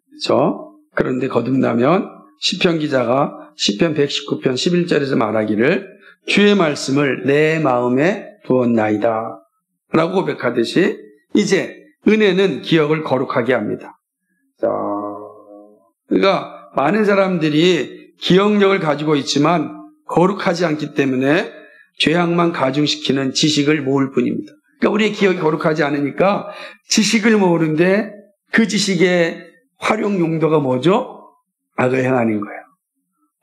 그렇죠? 그런데 거듭나면 시편 기자가 시편 119편 11절에서 말하기를 주의 말씀을 내 마음에 두었나이다 라고 고백하듯이 이제 은혜는 기억을 거룩하게 합니다. 자, 그러니까 많은 사람들이 기억력을 가지고 있지만 거룩하지 않기 때문에 죄악만 가중시키는 지식을 모을 뿐입니다. 그러니까 우리의 기억이 거룩하지 않으니까 지식을 모으는데 그 지식의 활용 용도가 뭐죠? 악을 행하는 거예요.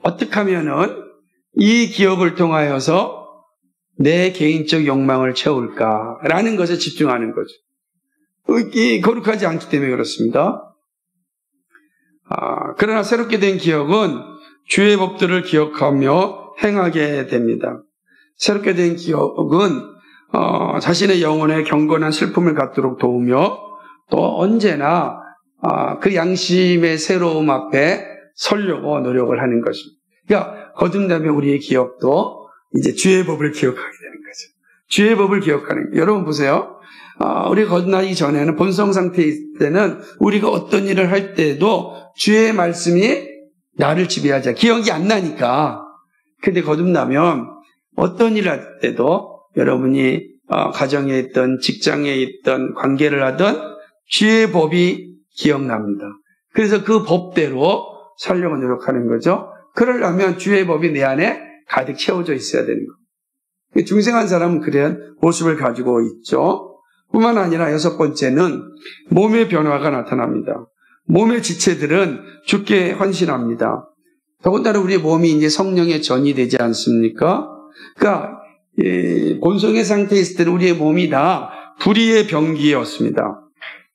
어떻게 하면은 이 기억을 통하여서 내 개인적 욕망을 채울까라는 것에 집중하는 거죠. 거룩하지 않기 때문에 그렇습니다. 그러나 새롭게 된 기억은 주의 법들을 기억하며 행하게 됩니다. 새롭게 된 기억은 자신의 영혼에 경건한 슬픔을 갖도록 도우며 또 언제나 그 양심의 새로움 앞에 서려고 노력을 하는 것입니다. 그러니까 거듭나면 우리의 기억도 이제 주의 법을 기억하게 되는 거죠. 주의 법을 기억하는 거예요. 여러분 보세요. 우리가 거듭나기 전에는 본성 상태에 있을 때는 우리가 어떤 일을 할 때도 주의 말씀이 나를 지배하자. 기억이 안 나니까. 근데 거듭나면 어떤 일을 할 때도 여러분이 가정에 있던 직장에 있던 관계를 하던 주의 법이 기억납니다. 그래서 그 법대로 살려고 노력하는 거죠. 그러려면 주의 법이 내 안에 가득 채워져 있어야 되는 거예요. 중생한 사람은 그런 모습을 가지고 있죠. 뿐만 아니라 여섯 번째는 몸의 변화가 나타납니다. 몸의 지체들은 주께 헌신합니다. 더군다나 우리의 몸이 이제 성령의 전이 되지 않습니까? 그러니까 본성의 상태에 있을 때는 우리의 몸이 다 불의의 병기였습니다.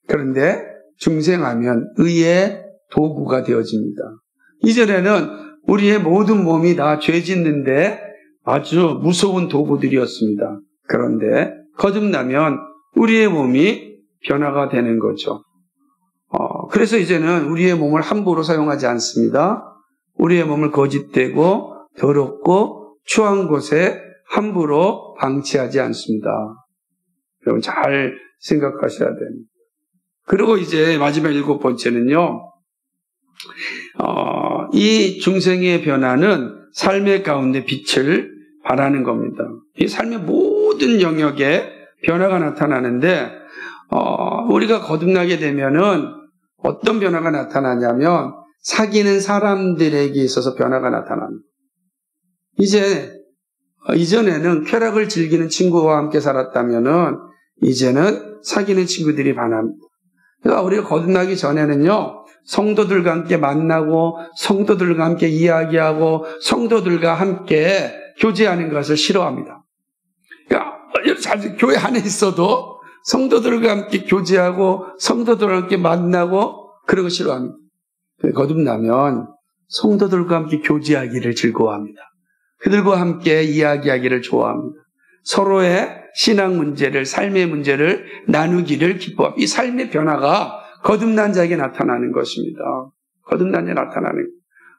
그런데 중생하면 의의 도구가 되어집니다. 이전에는 우리의 모든 몸이 다 죄 짓는데 아주 무서운 도구들이었습니다. 그런데 거듭나면 우리의 몸이 변화가 되는 거죠. 그래서 이제는 우리의 몸을 함부로 사용하지 않습니다. 우리의 몸을 거짓되고 더럽고 추한 곳에 함부로 방치하지 않습니다. 여러분 잘 생각하셔야 됩니다. 그리고 이제 마지막 7번째는요. 이 중생의 변화는 삶의 가운데 빛을 발하는 겁니다. 이 삶의 모든 영역에 변화가 나타나는데 우리가 거듭나게 되면은 어떤 변화가 나타나냐면 사귀는 사람들에게 있어서 변화가 나타납니다. 이전에는 쾌락을 즐기는 친구와 함께 살았다면은 이제는 사귀는 친구들이 반합니다. 그러니까 우리가 거듭나기 전에는요, 성도들과 함께 만나고 성도들과 함께 이야기하고 성도들과 함께 교제하는 것을 싫어합니다. 그러니까 교회 안에 있어도 성도들과 함께 교제하고 성도들과 함께 만나고 그런 거 싫어합니다. 거듭나면 성도들과 함께 교제하기를 즐거워합니다. 그들과 함께 이야기하기를 좋아합니다. 서로의 신앙 문제를, 삶의 문제를 나누기를 기뻐합니다. 이 삶의 변화가 거듭난 자에게 나타나는 것입니다. 거듭난 자에 나타나는 거예요.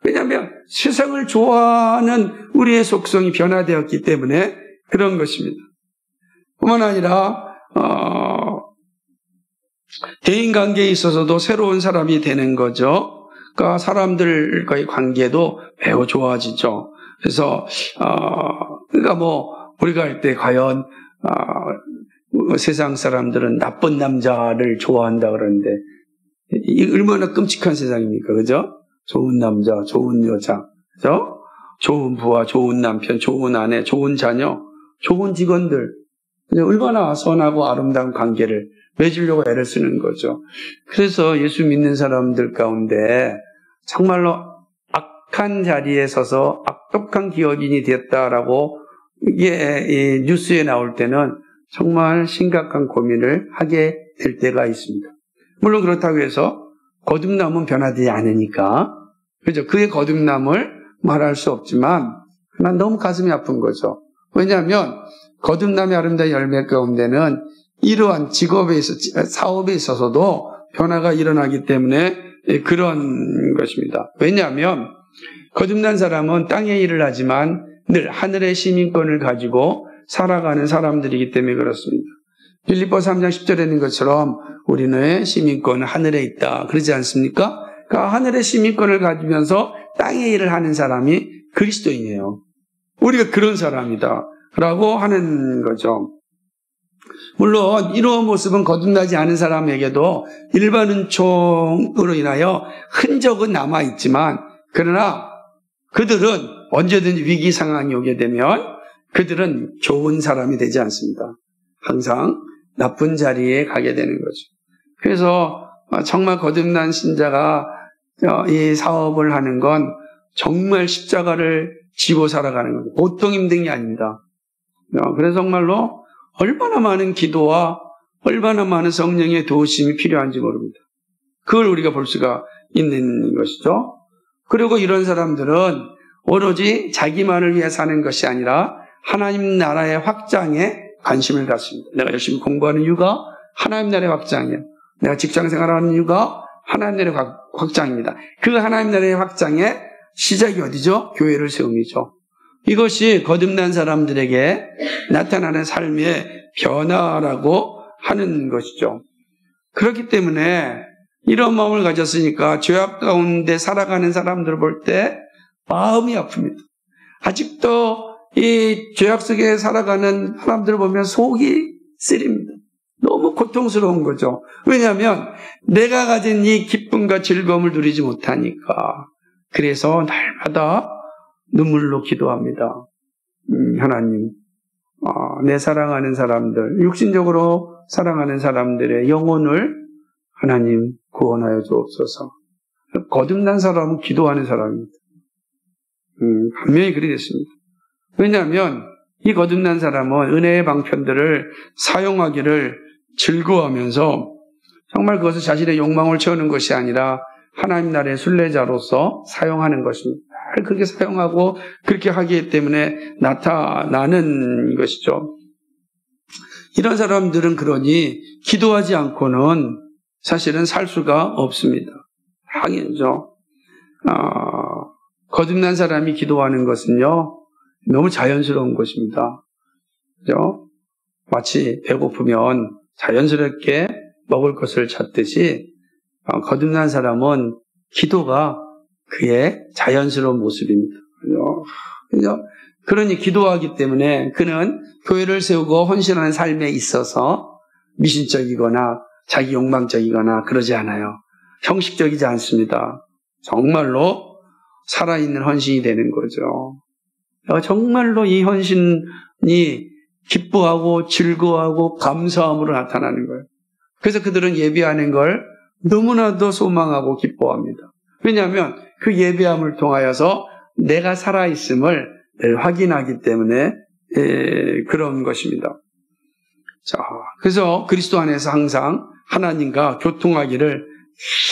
왜냐하면 세상을 좋아하는 우리의 속성이 변화되었기 때문에 그런 것입니다. 뿐만 아니라 대인관계에 있어서도 새로운 사람이 되는 거죠. 그러니까 사람들과의 관계도 매우 좋아지죠. 그래서 그러니까 우리가 할 때 과연 세상 사람들은 나쁜 남자를 좋아한다 그러는데 이 얼마나 끔찍한 세상입니까, 그죠? 좋은 남자, 좋은 여자, 그죠? 좋은 부하, 좋은 남편, 좋은 아내, 좋은 자녀, 좋은 직원들, 얼마나 선하고 아름다운 관계를 맺으려고 애를 쓰는 거죠. 그래서 예수 믿는 사람들 가운데 정말로 악한 자리에 서서 악독한 기업인이 됐다라고 이게 뉴스에 나올 때는 정말 심각한 고민을 하게 될 때가 있습니다. 물론 그렇다고 해서 거듭남은 변화되지 않으니까, 그죠? 그의 거듭남을 말할 수 없지만, 난 너무 가슴이 아픈 거죠. 왜냐하면 거듭남의 아름다운 열매 가운데는 이러한 사업에 있어서도 변화가 일어나기 때문에 그런 것입니다. 왜냐하면 거듭난 사람은 땅의 일을 하지만 늘 하늘의 시민권을 가지고 살아가는 사람들이기 때문에 그렇습니다. 빌립보서 3장 10절에 있는 것처럼 우리는 시민권은 하늘에 있다. 그러지 않습니까? 그러니까 하늘의 시민권을 가지면서 땅의 일을 하는 사람이 그리스도인이에요. 우리가 그런 사람이다. 라고 하는 거죠. 물론 이러한 모습은 거듭나지 않은 사람에게도 일반 은총으로 인하여 흔적은 남아있지만, 그러나 그들은 언제든지 위기 상황이 오게 되면 그들은 좋은 사람이 되지 않습니다. 항상 나쁜 자리에 가게 되는 거죠. 그래서 정말 거듭난 신자가 이 사업을 하는 건 정말 십자가를 지고 살아가는 겁니다. 보통 힘든 게 아닙니다. 그래서 정말로 얼마나 많은 기도와 얼마나 많은 성령의 도우심이 필요한지 모릅니다. 그걸 우리가 볼 수가 있는 것이죠. 그리고 이런 사람들은 오로지 자기만을 위해 사는 것이 아니라 하나님 나라의 확장에 관심을 갖습니다. 내가 열심히 공부하는 이유가 하나님 나라의 확장이에요. 내가 직장 생활하는 이유가 하나님 나라의 확장입니다. 그 하나님 나라의 확장의 시작이 어디죠? 교회를 세움이죠. 이것이 거듭난 사람들에게 나타나는 삶의 변화라고 하는 것이죠. 그렇기 때문에 이런 마음을 가졌으니까 죄악 가운데 살아가는 사람들을 볼 때 마음이 아픕니다. 아직도 이 죄악 속에 살아가는 사람들을 보면 속이 쓰립니다. 너무 고통스러운 거죠. 왜냐하면 내가 가진 이 기쁨과 즐거움을 누리지 못하니까. 그래서 날마다 눈물로 기도합니다. 하나님, 내 사랑하는 사람들, 육신적으로 사랑하는 사람들의 영혼을 하나님 구원하여 주옵소서. 거듭난 사람은 기도하는 사람입니다. 분명히 그리 됐습니다. 왜냐하면 이 거듭난 사람은 은혜의 방편들을 사용하기를 즐거워하면서 정말 그것을 자신의 욕망을 채우는 것이 아니라 하나님 나라의 순례자로서 사용하는 것입니다. 그렇게 사용하고 그렇게 하기 때문에 나타나는 것이죠. 이런 사람들은 그러니 기도하지 않고는 사실은 살 수가 없습니다. 당연하죠. 거듭난 사람이 기도하는 것은요, 너무 자연스러운 것입니다. 그죠? 마치 배고프면 자연스럽게 먹을 것을 찾듯이 거듭난 사람은 기도가 그의 자연스러운 모습입니다. 그죠? 그러니 기도하기 때문에 그는 교회를 세우고 헌신하는 삶에 있어서 미신적이거나 자기 욕망적이거나 그러지 않아요. 형식적이지 않습니다. 정말로 살아있는 헌신이 되는 거죠. 정말로 이 헌신이 기뻐하고 즐거워하고 감사함으로 나타나는 거예요. 그래서 그들은 예배하는 걸 너무나도 소망하고 기뻐합니다. 왜냐하면 그 예배함을 통하여서 내가 살아있음을 확인하기 때문에 그런 것입니다. 자, 그래서 그리스도 안에서 항상 하나님과 교통하기를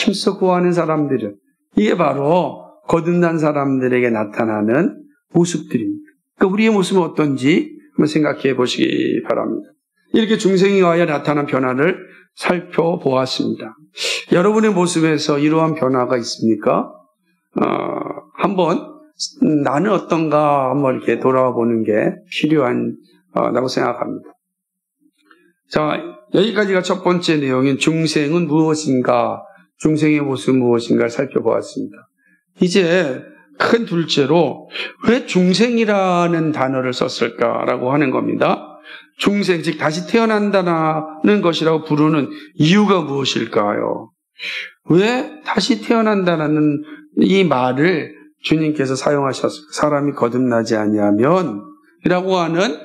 힘써 구하는 사람들은 이게 바로 거듭난 사람들에게 나타나는 모습들입니다. 그러니까 우리의 모습은 어떤지 한번 생각해 보시기 바랍니다. 이렇게 중생에 의하여 나타난 변화를 살펴보았습니다. 여러분의 모습에서 이러한 변화가 있습니까? 한번 나는 어떤가 한번 이렇게 돌아와 보는 게 필요하다고 생각합니다. 자, 여기까지가 첫 번째 내용인 중생은 무엇인가, 중생의 모습은 무엇인가를 살펴보았습니다. 이제 큰 둘째로 왜 중생이라는 단어를 썼을까라고 하는 겁니다. 중생, 즉 다시 태어난다는 것이라고 부르는 이유가 무엇일까요? 왜 다시 태어난다는 이 말을 주님께서 사용하셨을까? 사람이 거듭나지 아니하면 이라고 하는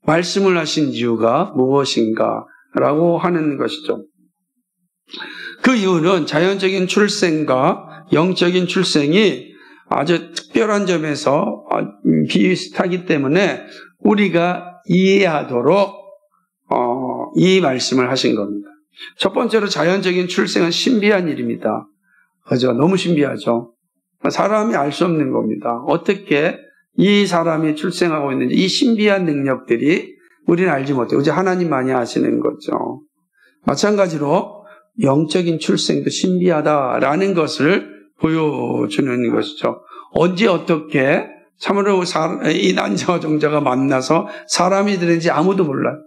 말씀을 하신 이유가 무엇인가라고 하는 것이죠. 그 이유는 자연적인 출생과 영적인 출생이 아주 특별한 점에서 비슷하기 때문에 우리가 이해하도록 이 말씀을 하신 겁니다. 첫 번째로 자연적인 출생은 신비한 일입니다. 그죠? 너무 신비하죠. 사람이 알 수 없는 겁니다. 어떻게 이 사람이 출생하고 있는지 이 신비한 능력들이 우리는 알지 못해요. 이제 하나님만이 아시는 거죠. 마찬가지로 영적인 출생도 신비하다라는 것을 보여주는 것이죠. 언제 어떻게 참으로 이 난자와 정자가 만나서 사람이 되는지 아무도 몰라요.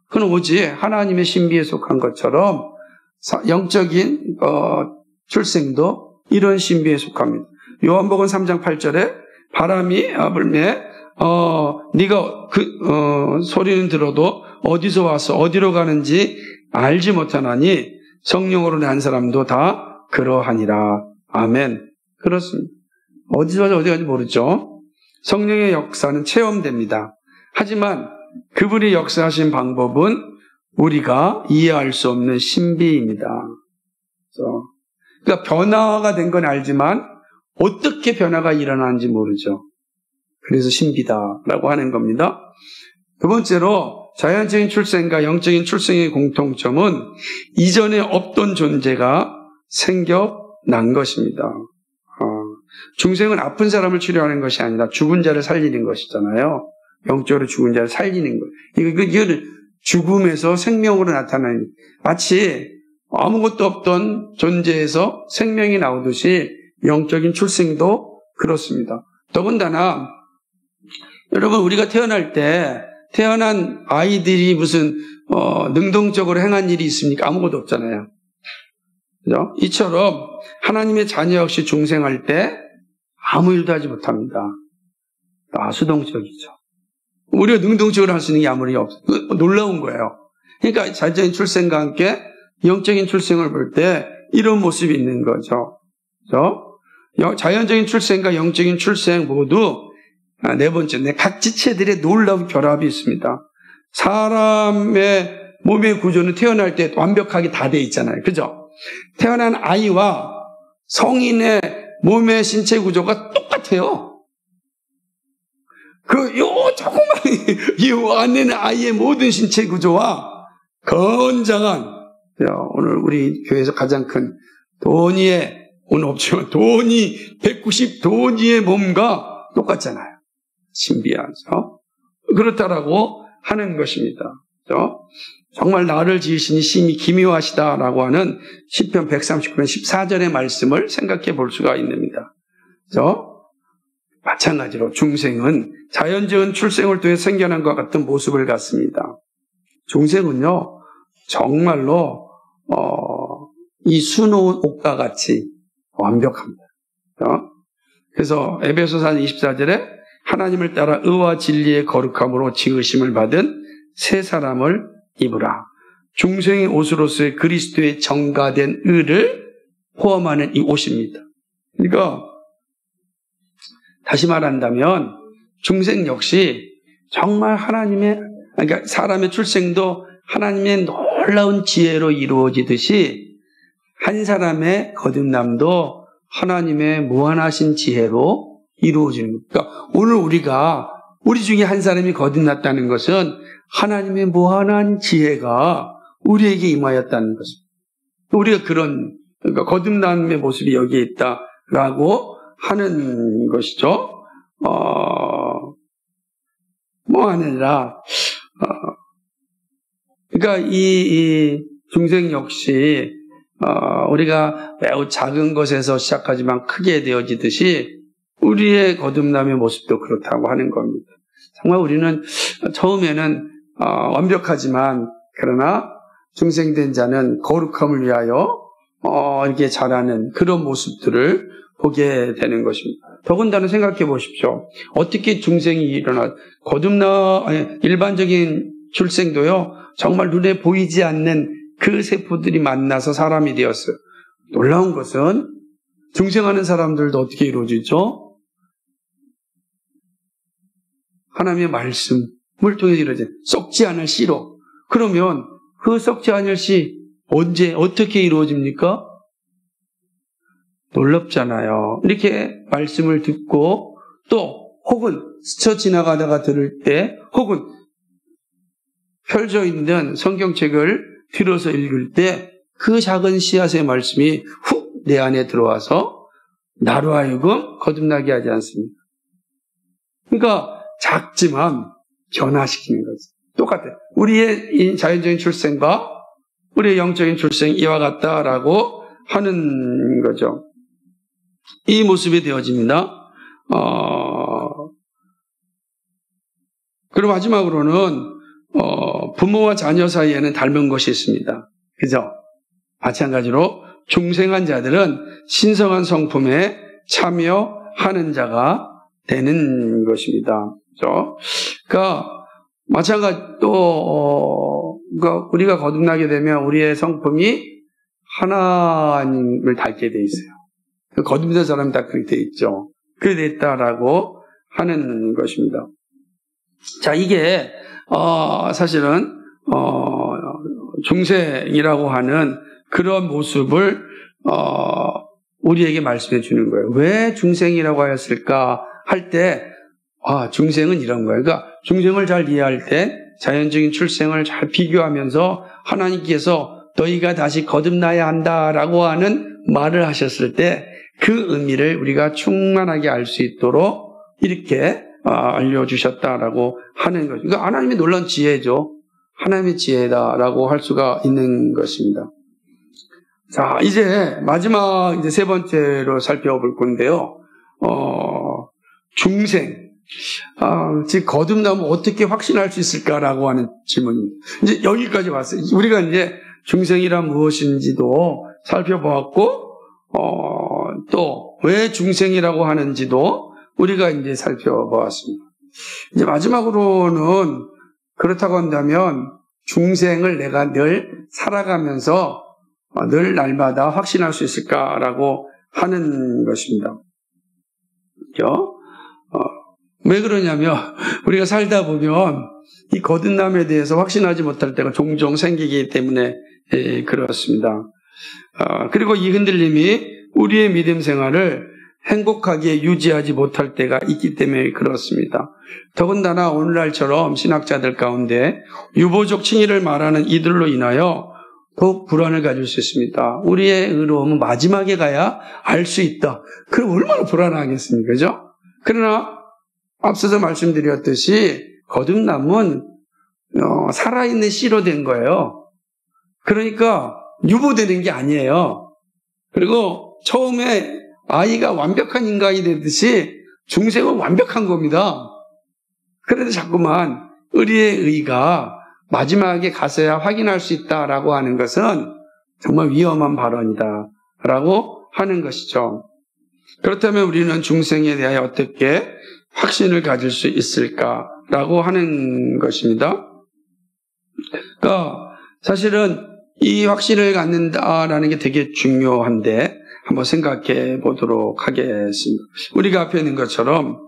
그건 오직 하나님의 신비에 속한 것처럼 영적인 출생도 이런 신비에 속합니다. 요한복음 3장 8절에 바람이 불매 네가 소리는 들어도 어디서 와서 어디로 가는지 알지 못하나니 성령으로 난 사람도 다 그러하니라. 아멘. 그렇습니다. 어디서 와서 어디 가는지 모르죠. 성령의 역사는 체험됩니다. 하지만 그분이 역사하신 방법은 우리가 이해할 수 없는 신비입니다. 그러니까 변화가 된 건 알지만 어떻게 변화가 일어나는지 모르죠. 그래서 신비다라고 하는 겁니다. 두 번째로 자연적인 출생과 영적인 출생의 공통점은 이전에 없던 존재가 생겨난 것입니다. 중생은 아픈 사람을 치료하는 것이 아니라 죽은 자를 살리는 것이잖아요. 영적으로 죽은 자를 살리는 것. 이거는 죽음에서 생명으로 나타나는, 마치 아무것도 없던 존재에서 생명이 나오듯이 영적인 출생도 그렇습니다. 더군다나 여러분, 우리가 태어날 때 태어난 아이들이 무슨 능동적으로 행한 일이 있습니까? 아무것도 없잖아요. 그죠? 이처럼 하나님의 자녀 역시 중생할 때 아무 일도 하지 못합니다. 수동적이죠. 우리가 능동적으로 할 수 있는 게 아무리 없어요. 놀라운 거예요. 그러니까 자연적인 출생과 함께 영적인 출생을 볼 때 이런 모습이 있는 거죠. 그죠? 자연적인 출생과 영적인 출생 모두 네 번째, 각 지체들의 놀라운 결합이 있습니다. 사람의 몸의 구조는 태어날 때 완벽하게 다 돼 있잖아요. 그죠? 태어난 아이와 성인의 몸의 신체 구조가 똑같아요. 조그만, 이 안에는 아이의 모든 신체 구조와 건장한, 오늘 우리 교회에서 가장 큰 도니의, 오늘 없지만 도니, 190 도니의 몸과 똑같잖아요. 신비하죠. 그렇다라고 하는 것입니다. 그렇죠? 정말 나를 지으시니 심히 기묘하시다라고 하는 시편 139편 14절의 말씀을 생각해 볼 수가 있습니다. 그렇죠? 마찬가지로 중생은 자연적인 출생을 통해 생겨난 것 같은 모습을 갖습니다. 중생은요, 정말로 이 수놓은 옷과 같이 완벽합니다. 그래서 에베소서 24절에 하나님을 따라 의와 진리의 거룩함으로 지으심을 받은 새 사람을 입으라. 중생의 옷으로서의 그리스도의 정가된 의를 포함하는 이 옷입니다. 그러니까 다시 말한다면 중생 역시 정말 그러니까 사람의 출생도 하나님의 놀라운 지혜로 이루어지듯이 한 사람의 거듭남도 하나님의 무한하신 지혜로 이루어지는 겁니다. 그러니까 오늘 우리 중에 한 사람이 거듭났다는 것은 하나님의 무한한 지혜가 우리에게 임하였다는 것입니다. 우리가 그러니까 거듭남의 모습이 여기에 있다라고 하는 것이죠. 아니라, 그러니까 이 중생 역시, 우리가 매우 작은 것에서 시작하지만 크게 되어지듯이 우리의 거듭남의 모습도 그렇다고 하는 겁니다. 정말 우리는 처음에는 완벽하지만, 그러나 중생된 자는 거룩함을 위하여 이렇게 자라는 그런 모습들을 보게 되는 것입니다. 더군다나 생각해 보십시오. 어떻게 중생이 일반적인 출생도요, 정말 눈에 보이지 않는 그 세포들이 만나서 사람이 되었어요. 놀라운 것은 중생하는 사람들도 어떻게 이루어지죠? 하나님의 말씀을 통해서 이루어져요. 썩지 않을 씨로. 그러면 그 썩지 않을 씨 언제 어떻게 이루어집니까? 놀랍잖아요. 이렇게 말씀을 듣고 또 혹은 스쳐 지나가다가 들을 때 혹은 펼쳐 있는 성경책을 들어서 읽을 때 그 작은 씨앗의 말씀이 훅 내 안에 들어와서 나로 하여금 거듭나게 하지 않습니까? 그러니까 작지만 변화시키는 거죠. 똑같아요. 우리의 이 자연적인 출생과 우리의 영적인 출생이 이와 같다라고 하는 거죠. 이 모습이 되어집니다. 그리고 마지막으로는 부모와 자녀 사이에는 닮은 것이 있습니다. 그죠? 마찬가지로 중생한 자들은 신성한 성품에 참여하는 자가 되는 것입니다. 그죠? 그러니까 마찬가지 그러니까 우리가 거듭나게 되면 우리의 성품이 하나님을 닮게 돼 있어요. 거듭난 사람이 다 그렇게 돼 있죠. 그렇게 돼 있다라고 하는 것입니다. 자, 이게 사실은 중생이라고 하는 그런 모습을 우리에게 말씀해 주는 거예요. 왜 중생이라고 하였을까 할 때 중생은 이런 거예요. 그러니까 중생을 잘 이해할 때 자연적인 출생을 잘 비교하면서 하나님께서 너희가 다시 거듭나야 한다라고 하는 말을 하셨을 때 그 의미를 우리가 충만하게 알 수 있도록 이렇게 알려주셨다라고 하는 거죠. 그러니까 하나님의 놀라운 지혜죠. 하나님의 지혜다라고 할 수가 있는 것입니다. 자, 이제 마지막 이제 세 번째로 살펴볼 건데요. 중생. 즉 거듭나면 어떻게 확신할 수 있을까라고 하는 질문입니다. 이제 여기까지 왔어요. 우리가 이제 중생이란 무엇인지도 살펴보았고, 또 왜 중생이라고 하는지도 우리가 이제 살펴보았습니다. 이제 마지막으로는 그렇다고 한다면 중생을 내가 늘 살아가면서 늘 날마다 확신할 수 있을까라고 하는 것입니다. 그렇죠? 왜 그러냐면 우리가 살다 보면 이 거듭남에 대해서 확신하지 못할 때가 종종 생기기 때문에 그렇습니다. 그리고 이 흔들림이 우리의 믿음 생활을 행복하게 유지하지 못할 때가 있기 때문에 그렇습니다. 더군다나 오늘날처럼 신학자들 가운데 유보적 칭의를 말하는 이들로 인하여 더욱 불안을 가질 수 있습니다. 우리의 의로움은 마지막에 가야 알 수 있다. 그럼 얼마나 불안하겠습니까? 그죠? 그러나 앞서서 말씀드렸듯이 거듭남은 살아있는 씨로 된 거예요. 그러니까 유보되는 게 아니에요. 그리고 처음에 아이가 완벽한 인간이 되듯이 중생은 완벽한 겁니다. 그래도 자꾸만 우리의 의가 마지막에 가서야 확인할 수 있다라고 하는 것은 정말 위험한 발언이다라고 하는 것이죠. 그렇다면 우리는 중생에 대하여 어떻게 확신을 가질 수 있을까라고 하는 것입니다. 그러니까 사실은 이 확신을 갖는다라는 게 되게 중요한데 한번 생각해 보도록 하겠습니다. 우리가 앞에 있는 것처럼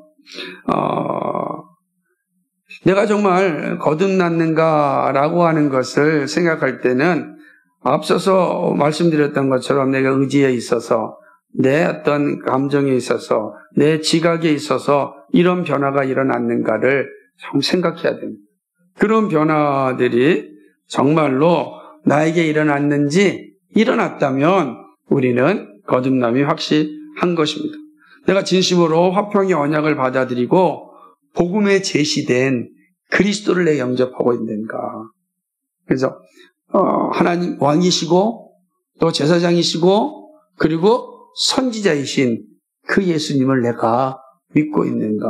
내가 정말 거듭났는가라고 하는 것을 생각할 때는 앞서서 말씀드렸던 것처럼 내가 의지에 있어서 내 어떤 감정에 있어서 내 지각에 있어서 이런 변화가 일어났는가를 좀 생각해야 됩니다. 그런 변화들이 정말로 나에게 일어났다면 우리는 거듭남이 확실한 것입니다. 내가 진심으로 화평의 언약을 받아들이고 복음에 제시된 그리스도를 내 영접하고 있는가. 그래서 하나님 왕이시고 또 제사장이시고 그리고 선지자이신 그 예수님을 내가 믿고 있는가.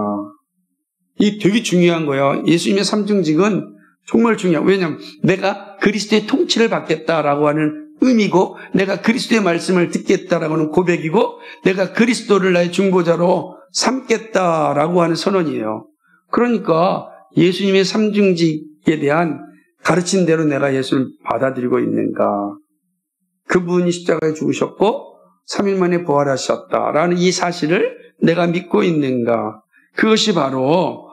이 되게 중요한 거예요. 예수님의 삼중직은 정말 중요해요. 왜냐하면 내가 그리스도의 통치를 받겠다라고 하는 의미고 내가 그리스도의 말씀을 듣겠다라고 하는 고백이고 내가 그리스도를 나의 중보자로 삼겠다라고 하는 선언이에요. 그러니까 예수님의 삼중직에 대한 가르친 대로 내가 예수를 받아들이고 있는가. 그분이 십자가에 죽으셨고 3일 만에 부활하셨다라는 이 사실을 내가 믿고 있는가. 그것이 바로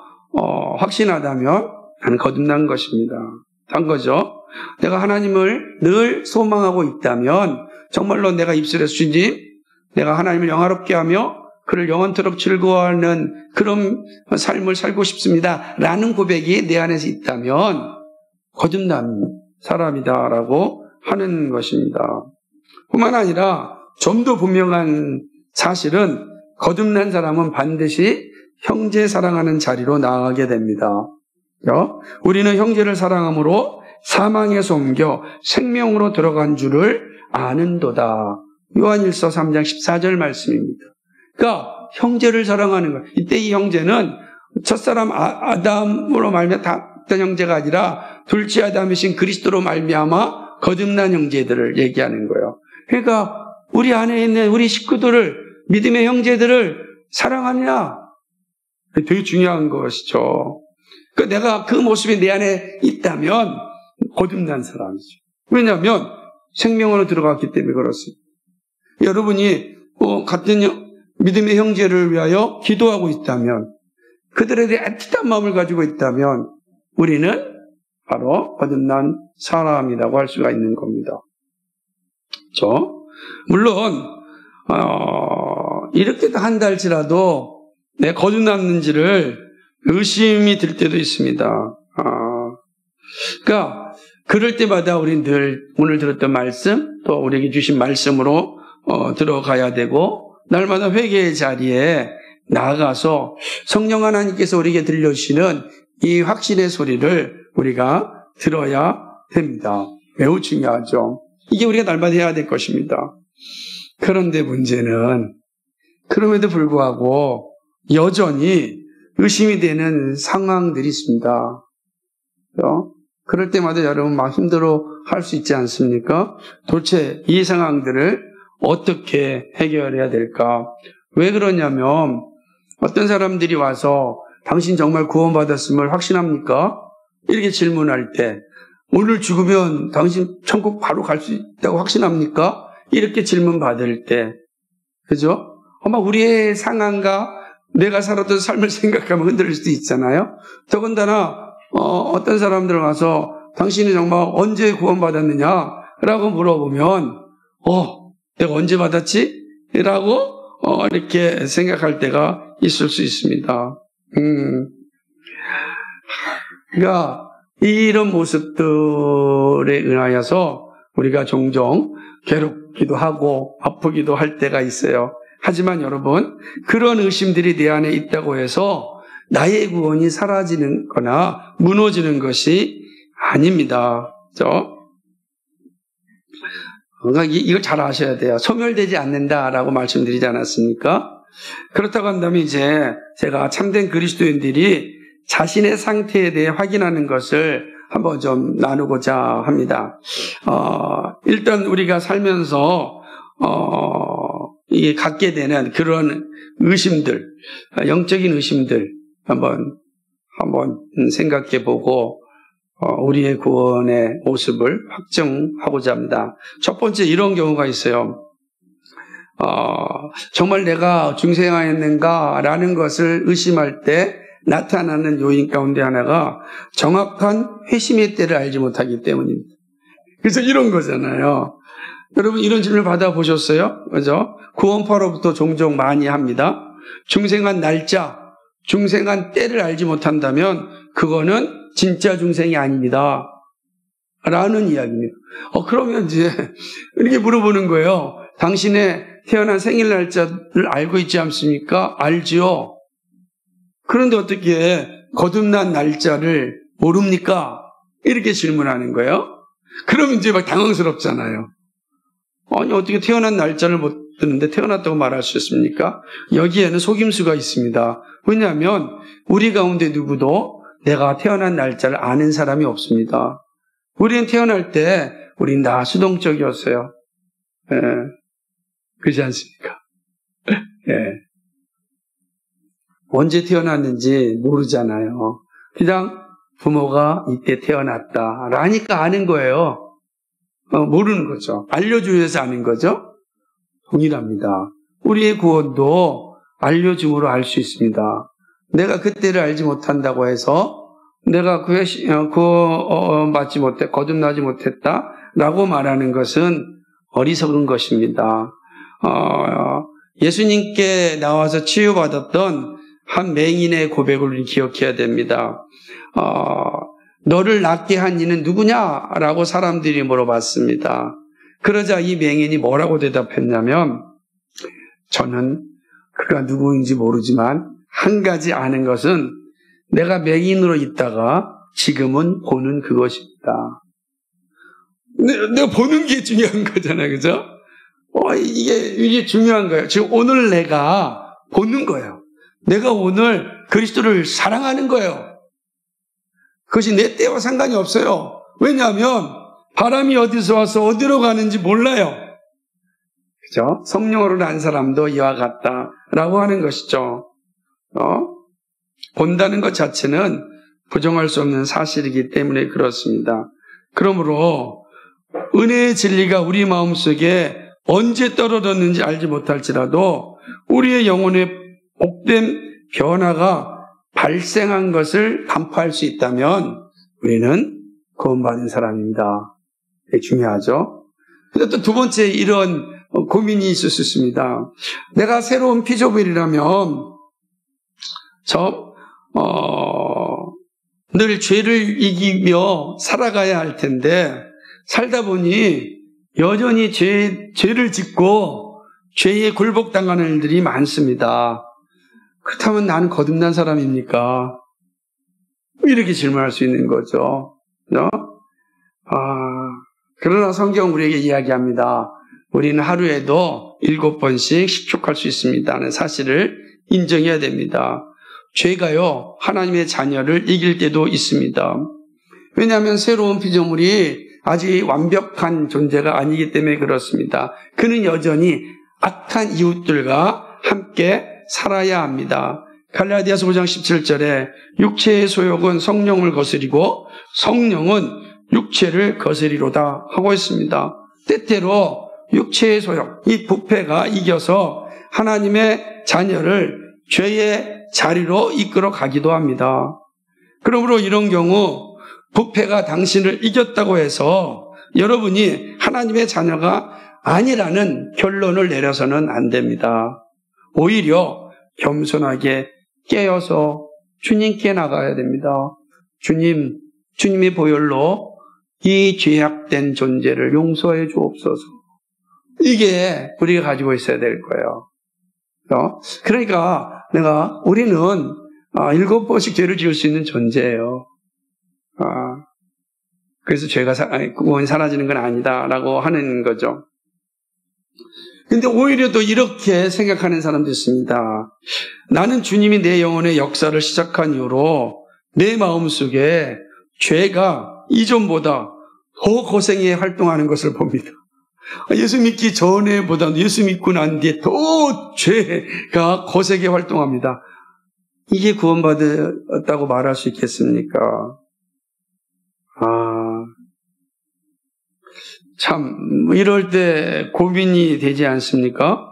확신하다면 나는 거듭난 것입니다. 단 거죠. 내가 하나님을 늘 소망하고 있다면 정말로 내가 입술에서 주님, 내가 하나님을 영화롭게 하며 그를 영원토록 즐거워하는 그런 삶을 살고 싶습니다. 라는 고백이 내 안에서 있다면 거듭난 사람이다라고 하는 것입니다. 뿐만 아니라 좀 더 분명한 사실은 거듭난 사람은 반드시 형제 사랑하는 자리로 나아가게 됩니다. 우리는 형제를 사랑함으로 사망에서 옮겨 생명으로 들어간 줄을 아는도다. 요한일서 3장 14절 말씀입니다. 그러니까 형제를 사랑하는 것. 이때 이 형제는 첫사람 아담으로 말미암아 던 형제가 아니라 둘째 아담이신 그리스도로 말미암아 거듭난 형제들을 얘기하는 거예요. 그러니까 우리 안에 있는 우리 식구들을, 믿음의 형제들을 사랑하느냐? 되게 중요한 것이죠. 그러니까 내가 그 모습이 내 안에 있다면 거듭난 사람이죠. 왜냐하면 생명으로 들어갔기 때문에 그렇습니다. 여러분이 같은 믿음의 형제를 위하여 기도하고 있다면, 그들에 대해 애틋한 마음을 가지고 있다면 우리는 바로 거듭난 사람이라고 할 수가 있는 겁니다. 그렇죠? 물론 이렇게 한다 할지라도 내 거듭났는지를 의심이 들 때도 있습니다. 그러니까 그럴 때마다 우리는 늘 오늘 들었던 말씀, 또 우리에게 주신 말씀으로 들어가야 되고, 날마다 회개의 자리에 나아가서 성령 하나님께서 우리에게 들려주시는 이 확신의 소리를 우리가 들어야 됩니다. 매우 중요하죠. 이게 우리가 날마다 해야 될 것입니다. 그런데 문제는 그럼에도 불구하고 여전히 의심이 되는 상황들이 있습니다. 그럴 때마다 여러분 막 힘들어 할 수 있지 않습니까? 도대체 이 상황들을 어떻게 해결해야 될까? 왜 그러냐면 어떤 사람들이 와서 당신 정말 구원받았음을 확신합니까? 이렇게 질문할 때, 오늘 죽으면 당신 천국 바로 갈 수 있다고 확신합니까? 이렇게 질문 받을 때, 그죠? 아마 우리의 상황과 내가 살았던 삶을 생각하면 흔들릴 수도 있잖아요. 더군다나 어떤 사람들 와서 당신이 정말 언제 구원받았느냐? 라고 물어보면 내가 언제 받았지? 라고 이렇게 생각할 때가 있을 수 있습니다. 그러니까 이런 모습들에 의하여서 우리가 종종 괴롭기도 하고 아프기도 할 때가 있어요. 하지만 여러분, 그런 의심들이 내 안에 있다고 해서 나의 구원이 사라지는 거나 무너지는 것이 아닙니다. 그렇죠? 그러니까 이걸 잘 아셔야 돼요. 소멸되지 않는다라고 말씀드리지 않았습니까? 그렇다고 한다면 이제 제가 참된 그리스도인들이 자신의 상태에 대해 확인하는 것을 한번 좀 나누고자 합니다. 일단 우리가 살면서 이게 갖게 되는 그런 의심들, 영적인 의심들 한번 생각해 보고 우리의 구원의 모습을 확정하고자 합니다. 첫 번째, 이런 경우가 있어요. 정말 내가 중생하였는가라는 것을 의심할 때 나타나는 요인 가운데 하나가 정확한 회심의 때를 알지 못하기 때문입니다. 그래서 이런 거잖아요. 여러분, 이런 질문을 받아보셨어요? 그죠? 구원파로부터 종종 많이 합니다. 중생한 날짜, 중생한 때를 알지 못한다면 그거는 진짜 중생이 아닙니다. 라는 이야기입니다. 그러면 이제 이렇게 물어보는 거예요. 당신의 태어난 생일 날짜를 알고 있지 않습니까? 알지요. 그런데 어떻게 거듭난 날짜를 모릅니까? 이렇게 질문하는 거예요. 그러면 이제 막 당황스럽잖아요. 아니, 어떻게 태어난 날짜를 못 듣는데 태어났다고 말할 수 있습니까? 여기에는 속임수가 있습니다. 왜냐하면 우리 가운데 누구도 내가 태어난 날짜를 아는 사람이 없습니다. 우리는 태어날 때 우린 다 수동적이었어요. 그렇지 않습니까? 언제 태어났는지 모르잖아요. 그냥 부모가 이때 태어났다라니까 아는 거예요. 모르는 거죠. 알려주기 위해서 아는 거죠. 동일합니다. 우리의 구원도 알려줌으로 알 수 있습니다. 내가 그때를 알지 못한다고 해서 내가 맞지 못해 거듭나지 못했다라고 말하는 것은 어리석은 것입니다. 예수님께 나와서 치유받았던 한 맹인의 고백을 우리 기억해야 됩니다. 너를 낫게 한 이는 누구냐라고 사람들이 물어봤습니다. 그러자 이 맹인이 뭐라고 대답했냐면, 저는 그가 누구인지 모르지만 한 가지 아는 것은 내가 맹인으로 있다가 지금은 보는 그것입니다. 내가 보는 게 중요한 거잖아요. 그죠? 이게 중요한 거예요. 지금 오늘 내가 보는 거예요. 내가 오늘 그리스도를 사랑하는 거예요. 그것이 내 때와 상관이 없어요. 왜냐하면 바람이 어디서 와서 어디로 가는지 몰라요. 그죠? 성령으로 난 사람도 이와 같다라고 하는 것이죠. 본다는 것 자체는 부정할 수 없는 사실이기 때문에 그렇습니다. 그러므로 은혜의 진리가 우리 마음속에 언제 떨어졌는지 알지 못할지라도 우리의 영혼에 복된 변화가 발생한 것을 간파할 수 있다면 우리는 구원받은 사람입니다. 이게 중요하죠. 근데 또 두 번째 이런 고민이 있을 수 있습니다. 내가 새로운 피조물이라면 늘 죄를 이기며 살아가야 할 텐데 살다 보니 여전히 죄를 짓고 죄에 굴복당하는 일들이 많습니다. 그렇다면 나는 거듭난 사람입니까? 이렇게 질문할 수 있는 거죠. 그러나 성경은 우리에게 이야기합니다. 우리는 하루에도 7번씩 식축할 수 있습니다는 사실을 인정해야 됩니다. 죄가요, 하나님의 자녀를 이길 때도 있습니다. 왜냐하면 새로운 피조물이 아직 완벽한 존재가 아니기 때문에 그렇습니다. 그는 여전히 악한 이웃들과 함께 살아야 합니다. 갈라디아서 5장 17절에 육체의 소욕은 성령을 거스리고 성령은 육체를 거스리로다 하고 있습니다. 때때로 육체의 소욕, 이 부패가 이겨서 하나님의 자녀를 죄의 자리로 이끌어 가기도 합니다. 그러므로 이런 경우 부패가 당신을 이겼다고 해서 여러분이 하나님의 자녀가 아니라는 결론을 내려서는 안 됩니다. 오히려 겸손하게 깨어서 주님께 나가야 됩니다. 주님의 보혈로 이 죄악된 존재를 용서해 주옵소서. 이게 우리가 가지고 있어야 될 거예요. 그러니까 우리는 7번씩 죄를 지을 수 있는 존재예요. 그래서 죄가 구원이 사라지는 건 아니다라고 하는 거죠. 근데 오히려 또 이렇게 생각하는 사람도 있습니다. 나는 주님이 내 영혼의 역사를 시작한 이후로 내 마음속에 죄가 이전보다 더 고생해 활동하는 것을 봅니다. 예수 믿기 전에보다 예수 믿고 난 뒤에 더 죄가 거세게 활동합니다. 이게 구원받았다고 말할 수 있겠습니까? 참 이럴 때 고민이 되지 않습니까?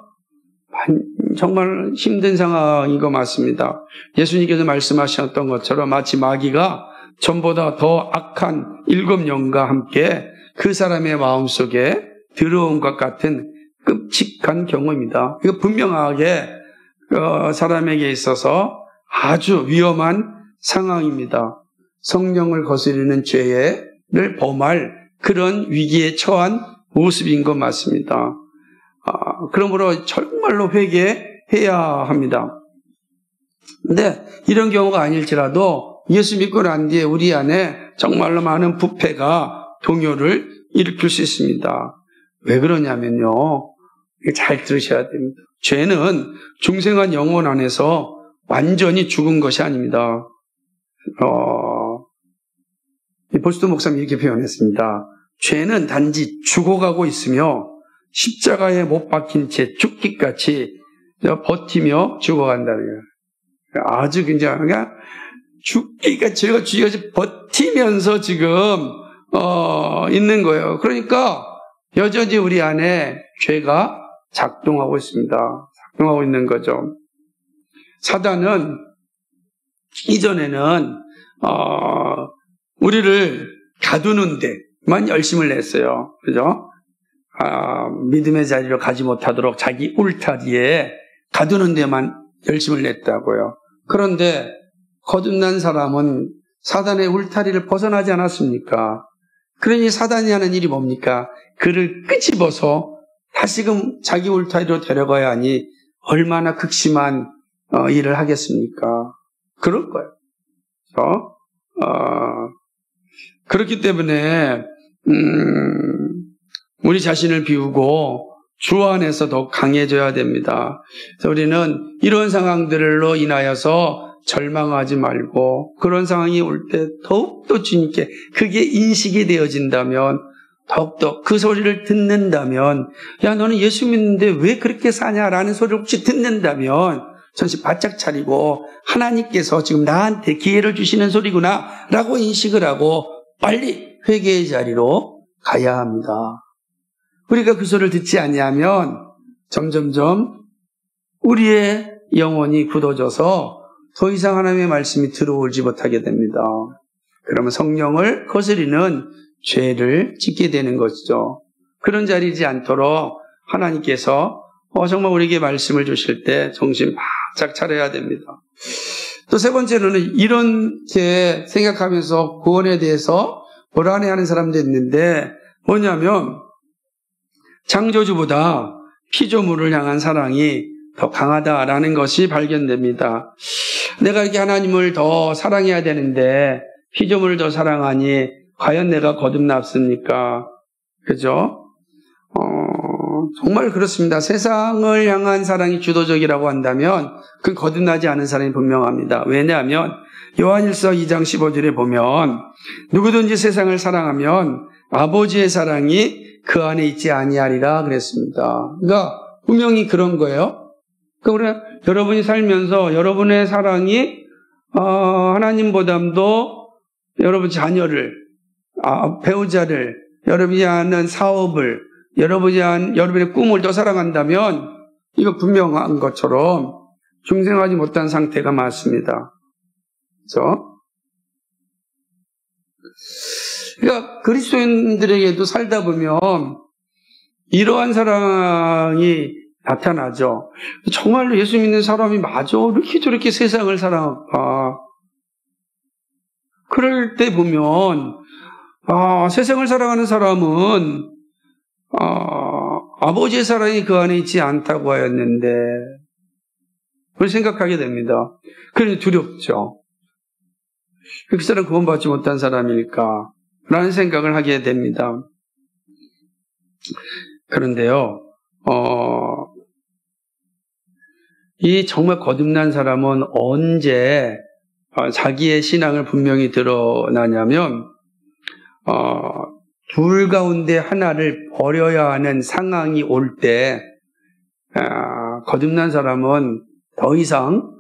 정말 힘든 상황인 거 맞습니다. 예수님께서 말씀하셨던 것처럼 마치 마귀가 전보다 더 악한 7영과 함께 그 사람의 마음속에 들어온 것 같은 끔찍한 경험입니다. 이거 분명하게 사람에게 있어서 아주 위험한 상황입니다. 성령을 거스리는 죄를 범할 그런 위기에 처한 모습인 것 맞습니다. 그러므로 정말로 회개해야 합니다. 근데 이런 경우가 아닐지라도 예수 믿고 난 뒤에 우리 안에 정말로 많은 부패가 동요를 일으킬 수 있습니다. 왜 그러냐면요. 잘 들으셔야 됩니다. 죄는 중생한 영혼 안에서 완전히 죽은 것이 아닙니다. 보스턴 목사님이 이렇게 표현했습니다. 죄는 단지 죽어가고 있으며 십자가에 못 박힌 채 죽기까지 버티며 죽어간다는 거예요. 아주 굉장히 죽기가 죄가 죽기까지 버티면서 지금 있는 거예요. 그러니까 여전히 우리 안에 죄가 작동하고 있습니다. 작동하고 있는 거죠. 사단은 이전에는 우리를 가두는 데만 열심을 냈어요. 그죠? 믿음의 자리로 가지 못하도록 자기 울타리에 가두는 데만 열심을 냈다고요. 그런데 거듭난 사람은 사단의 울타리를 벗어나지 않았습니까? 그러니 사단이 하는 일이 뭡니까? 그를 끄집어서 다시금 자기 울타리로 데려가야 하니 얼마나 극심한 일을 하겠습니까? 그럴 거예요. 그렇기 때문에 우리 자신을 비우고 주 안에서 더 강해져야 됩니다. 그래서 우리는 이런 상황들로 인하여서 절망하지 말고 그런 상황이 올 때 더욱더 주님께 그게 인식이 되어진다면 더욱더 그 소리를 듣는다면 야 너는 예수 믿는데 왜 그렇게 사냐라는 소리를 혹시 듣는다면 전시 바짝 차리고 하나님께서 지금 나한테 기회를 주시는 소리구나 라고 인식을 하고 빨리 회개의 자리로 가야 합니다. 우리가 그 소리를 듣지 아니하면 점점점 우리의 영혼이 굳어져서 더 이상 하나님의 말씀이 들어오지 못하게 됩니다. 그러면 성령을 거스리는 죄를 짓게 되는 것이죠. 그런 자리지 않도록 하나님께서 정말 우리에게 말씀을 주실 때 정신 바짝 차려야 됩니다. 또 세 번째로는 이렇게 생각하면서 구원에 대해서 불안해하는 사람도 있는데 뭐냐면 창조주보다 피조물을 향한 사랑이 더 강하다라는 것이 발견됩니다. 내가 이렇게 하나님을 더 사랑해야 되는데 피조물을 더 사랑하니 과연 내가 거듭났습니까? 그죠? 정말 그렇습니다. 세상을 향한 사랑이 주도적이라고 한다면 그건 거듭나지 않은 사람이 분명합니다. 왜냐하면 요한일서 2장 15절에 보면 누구든지 세상을 사랑하면 아버지의 사랑이 그 안에 있지 아니하리라 그랬습니다. 그러니까 분명히 그런 거예요. 그러니까 여러분이 살면서 여러분의 사랑이 하나님보다도 여러분 자녀를, 배우자를, 여러분이 하는 사업을, 여러분의 꿈을 더 사랑한다면 이거 분명한 것처럼 중생하지 못한 상태가 맞습니다. 그렇죠? 그러니까 그리스도인들에게도 살다 보면 이러한 사랑이 나타나죠. 정말로 예수 믿는 사람이 맞아? 이렇게 저렇게 세상을 사랑할까? 그럴 때 보면 세상을 사랑하는 사람은 아버지의 사랑이 그 안에 있지 않다고 하였는데 그걸 생각하게 됩니다. 그러니 두렵죠. 그 사람 구원받지 못한 사람일까? 라는 생각을 하게 됩니다. 그런데요, 이 정말 거듭난 사람은 언제 자기의 신앙을 분명히 드러나냐면 둘 가운데 하나를 버려야 하는 상황이 올 때 거듭난 사람은 더 이상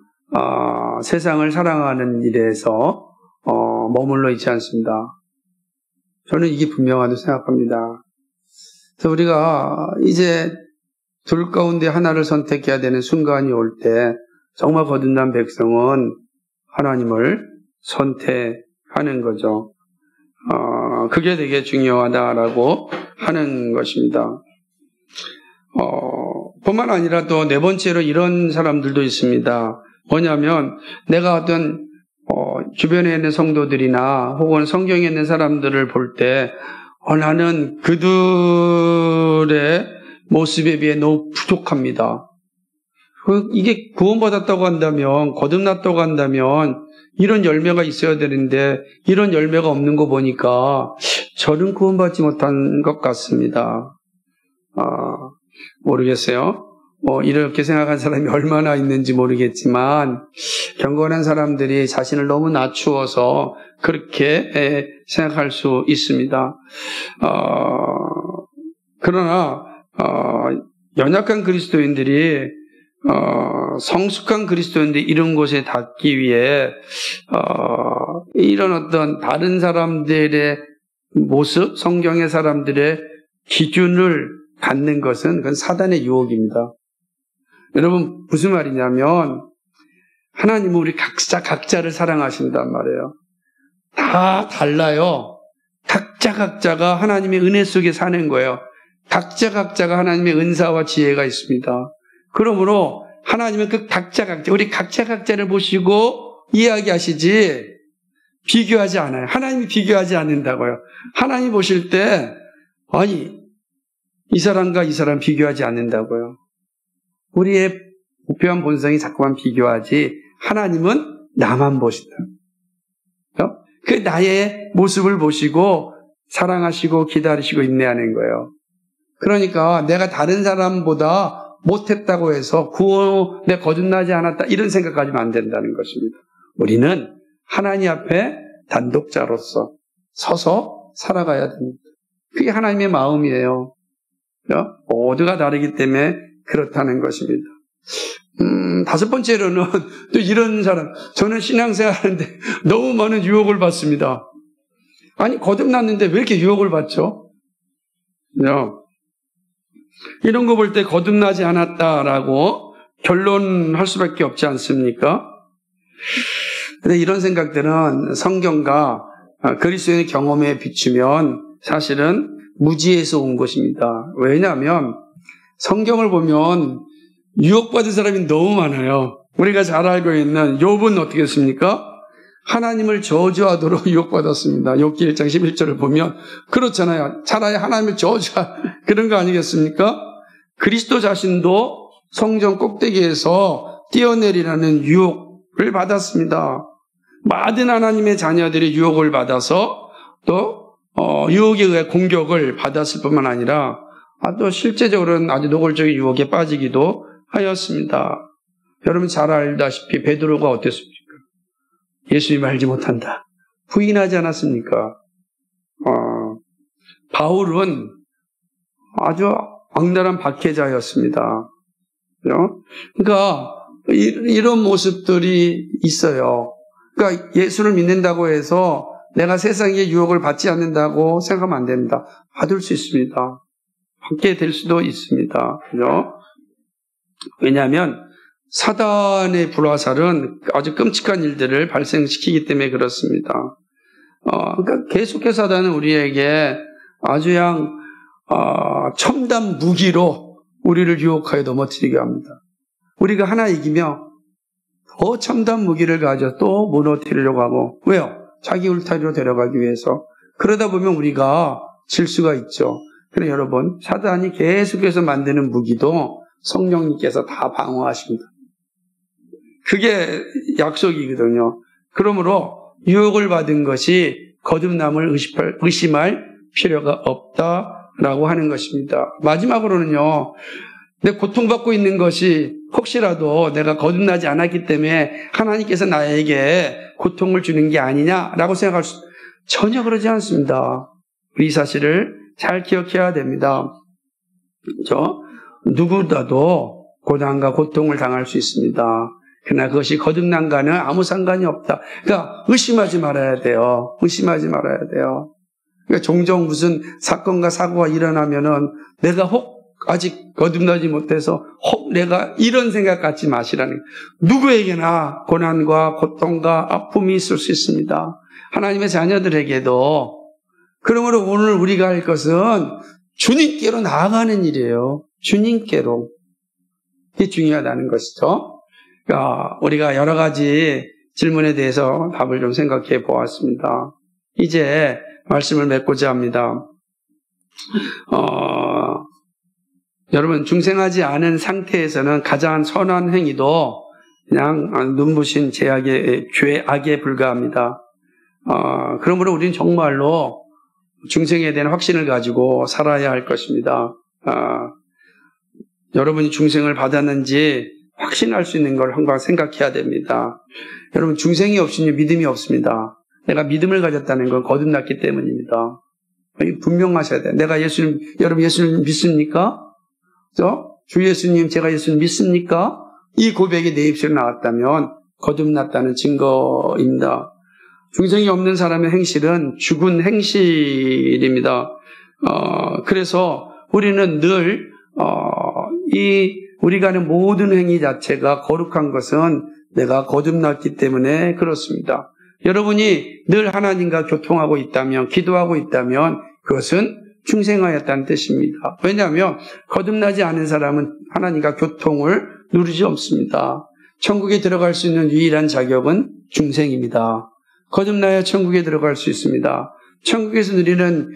세상을 사랑하는 일에서 머물러 있지 않습니다. 저는 이게 분명하다고 생각합니다. 그래서 우리가 이제 둘 가운데 하나를 선택해야 되는 순간이 올 때 정말 거듭난 백성은 하나님을 선택하는 거죠. 그게 되게 중요하다라고 하는 것입니다. 뿐만 아니라 또 네 번째로 이런 사람들도 있습니다. 뭐냐면 내가 어떤 주변에 있는 성도들이나 혹은 성경에 있는 사람들을 볼 때 나는 그들의 모습에 비해 너무 부족합니다. 이게 구원받았다고 한다면, 거듭났다고 한다면 이런 열매가 있어야 되는데 이런 열매가 없는 거 보니까 저는 구원받지 못한 것 같습니다. 모르겠어요. 이렇게 생각한 사람이 얼마나 있는지 모르겠지만 경건한 사람들이 자신을 너무 낮추어서 그렇게 생각할 수 있습니다. 그러나 연약한 그리스도인들이 성숙한 그리스도인들이 이런 곳에 닿기 위해 이런 어떤 다른 사람들의 모습, 성경의 사람들의 기준을 갖는 것은 그건 사단의 유혹입니다. 여러분 무슨 말이냐면 하나님은 우리 각자를 사랑하신단 말이에요. 다 달라요. 각자가 하나님의 은혜 속에 사는 거예요. 각자가 하나님의 은사와 지혜가 있습니다. 그러므로 하나님은 그 우리 각자를 보시고 이야기하시지 비교하지 않아요. 하나님이 비교하지 않는다고요. 하나님 보실 때 아니 이 사람과 이 사람 비교하지 않는다고요. 우리의 부패한 본성이 자꾸만 비교하지 하나님은 나만 보신다. 그 나의 모습을 보시고 사랑하시고 기다리시고 인내하는 거예요. 그러니까 내가 다른 사람보다 못했다고 해서 구원에 거듭나지 않았다 이런 생각하지면 안 된다는 것입니다. 우리는 하나님 앞에 단독자로서 서서 살아가야 됩니다. 그게 하나님의 마음이에요. 모두가 다르기 때문에 그렇다는 것입니다. 다섯 번째로는 또 이런 사람, 저는 신앙생활 하는데 너무 많은 유혹을 받습니다. 아니 거듭났는데 왜 이렇게 유혹을 받죠? 이런 거 볼 때 거듭나지 않았다라고 결론할 수밖에 없지 않습니까? 근데 이런 생각들은 성경과 그리스도인의 경험에 비추면 사실은 무지에서 온 것입니다. 왜냐하면 성경을 보면 유혹받은 사람이 너무 많아요. 우리가 잘 알고 있는 욥은 어떻게 했습니까? 하나님을 저주하도록 유혹받았습니다. 욥기 1장 11절을 보면 그렇잖아요. 차라리 하나님을 저주하 그런 거 아니겠습니까? 그리스도 자신도 성전 꼭대기에서 뛰어내리라는 유혹을 받았습니다. 많은 하나님의 자녀들이 유혹을 받아서 또 유혹에 의해 공격을 받았을 뿐만 아니라 또 실제적으로는 아주 노골적인 유혹에 빠지기도 하였습니다. 여러분 잘 알다시피 베드로가 어땠습니까? 예수님 알지 못한다. 부인하지 않았습니까? 바울은 아주 악랄한 박해자였습니다. 그러니까 이런 모습들이 있어요. 그러니까 예수를 믿는다고 해서 내가 세상의 유혹을 받지 않는다고 생각하면 안 됩니다. 받을 수 있습니다. 받게 될 수도 있습니다. 그죠? 왜냐하면 사단의 불화살은 아주 끔찍한 일들을 발생시키기 때문에 그렇습니다. 그러니까 계속해서 사단은 우리에게 아주 첨단 무기로 우리를 유혹하여 넘어뜨리게 합니다. 우리가 하나 이기며 더 첨단 무기를 가져 또 무너뜨리려고 하고 왜요? 자기 울타리로 데려가기 위해서. 그러다 보면 우리가 질 수가 있죠. 그런데 여러분 사단이 계속해서 만드는 무기도 성령님께서 다 방어하십니다. 그게 약속이거든요. 그러므로 유혹을 받은 것이 거듭남을 의심할 필요가 없다라고 하는 것입니다. 마지막으로는요. 내 고통받고 있는 것이 혹시라도 내가 거듭나지 않았기 때문에 하나님께서 나에게 고통을 주는 게 아니냐라고 생각할 수 전혀 그러지 않습니다. 이 사실을 잘 기억해야 됩니다. 그렇죠? 누구라도 고난과 고통을 당할 수 있습니다. 그러나 그것이 거듭난과는 아무 상관이 없다. 그러니까 의심하지 말아야 돼요. 의심하지 말아야 돼요. 그러니까 종종 무슨 사건과 사고가 일어나면은 내가 혹 아직 거듭나지 못해서 혹 내가 이런 생각 갖지 마시라는 거예요. 누구에게나 고난과 고통과 아픔이 있을 수 있습니다. 하나님의 자녀들에게도. 그러므로 오늘 우리가 할 것은 주님께로 나아가는 일이에요. 주님께로. 이게 중요하다는 것이죠. 그러니까 우리가 여러 가지 질문에 대해서 답을 좀 생각해 보았습니다. 이제 말씀을 맺고자 합니다. 여러분 중생하지 않은 상태에서는 가장 선한 행위도 그냥 눈부신 죄악에 불과합니다. 그러므로 우리는 정말로 중생에 대한 확신을 가지고 살아야 할 것입니다. 여러분이 중생을 받았는지 확신할 수 있는 걸 항상 생각해야 됩니다. 여러분 중생이 없으니 믿음이 없습니다. 내가 믿음을 가졌다는 건 거듭났기 때문입니다. 분명하셔야 돼요. 내가 여러분 예수님 믿습니까? 주 예수님, 제가 예수님 믿습니까? 이 고백이 내 입술에 나왔다면 거듭났다는 증거입니다. 중생이 없는 사람의 행실은 죽은 행실입니다. 그래서 우리는 늘 우리가 하는 모든 행위 자체가 거룩한 것은 내가 거듭났기 때문에 그렇습니다. 여러분이 늘 하나님과 교통하고 있다면, 기도하고 있다면 그것은 중생하였다는 뜻입니다. 왜냐하면 거듭나지 않은 사람은 하나님과 교통을 누리지 없습니다. 천국에 들어갈 수 있는 유일한 자격은 중생입니다. 거듭나야 천국에 들어갈 수 있습니다. 천국에서 누리는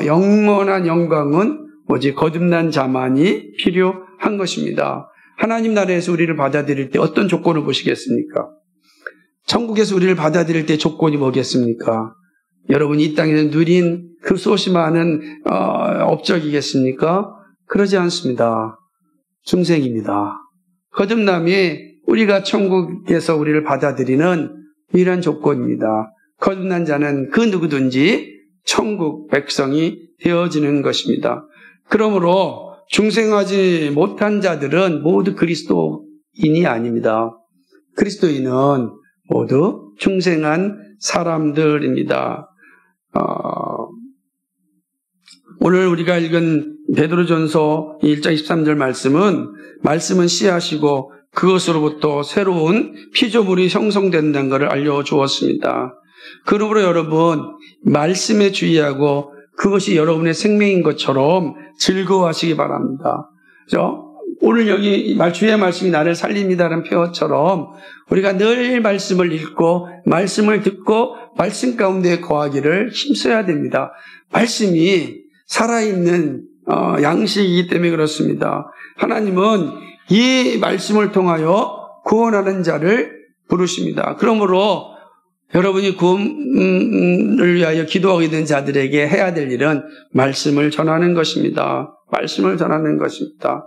영원한 영광은 오직 거듭난 자만이 필요한 것입니다. 하나님 나라에서 우리를 받아들일 때 어떤 조건을 보시겠습니까? 천국에서 우리를 받아들일 때 조건이 뭐겠습니까? 여러분이 이 땅에서 누린 그 수없이 많은 업적이겠습니까? 그러지 않습니다. 중생입니다. 거듭남이 우리가 천국에서 우리를 받아들이는 이런 조건입니다. 거듭난 자는 그 누구든지 천국 백성이 되어지는 것입니다. 그러므로 중생하지 못한 자들은 모두 그리스도인이 아닙니다. 그리스도인은 모두 중생한 사람들입니다. 오늘 우리가 읽은 베드로전서 1장 13절 말씀은 씨앗이고 그것으로부터 새로운 피조물이 형성된다는 것을 알려주었습니다. 그러므로 여러분 말씀에 주의하고 그것이 여러분의 생명인 것처럼 즐거워하시기 바랍니다. 그렇죠? 오늘 여기 주의 말씀이 나를 살립니다라는 표현처럼 우리가 늘 말씀을 읽고 말씀을 듣고 말씀 가운데 거하기를 힘써야 됩니다. 말씀이 살아있는 양식이기 때문에 그렇습니다. 하나님은 이 말씀을 통하여 구원하는 자를 부르십니다. 그러므로 여러분이 구원을 위하여 기도하고 있는 자들에게 해야 될 일은 말씀을 전하는 것입니다. 말씀을 전하는 것입니다.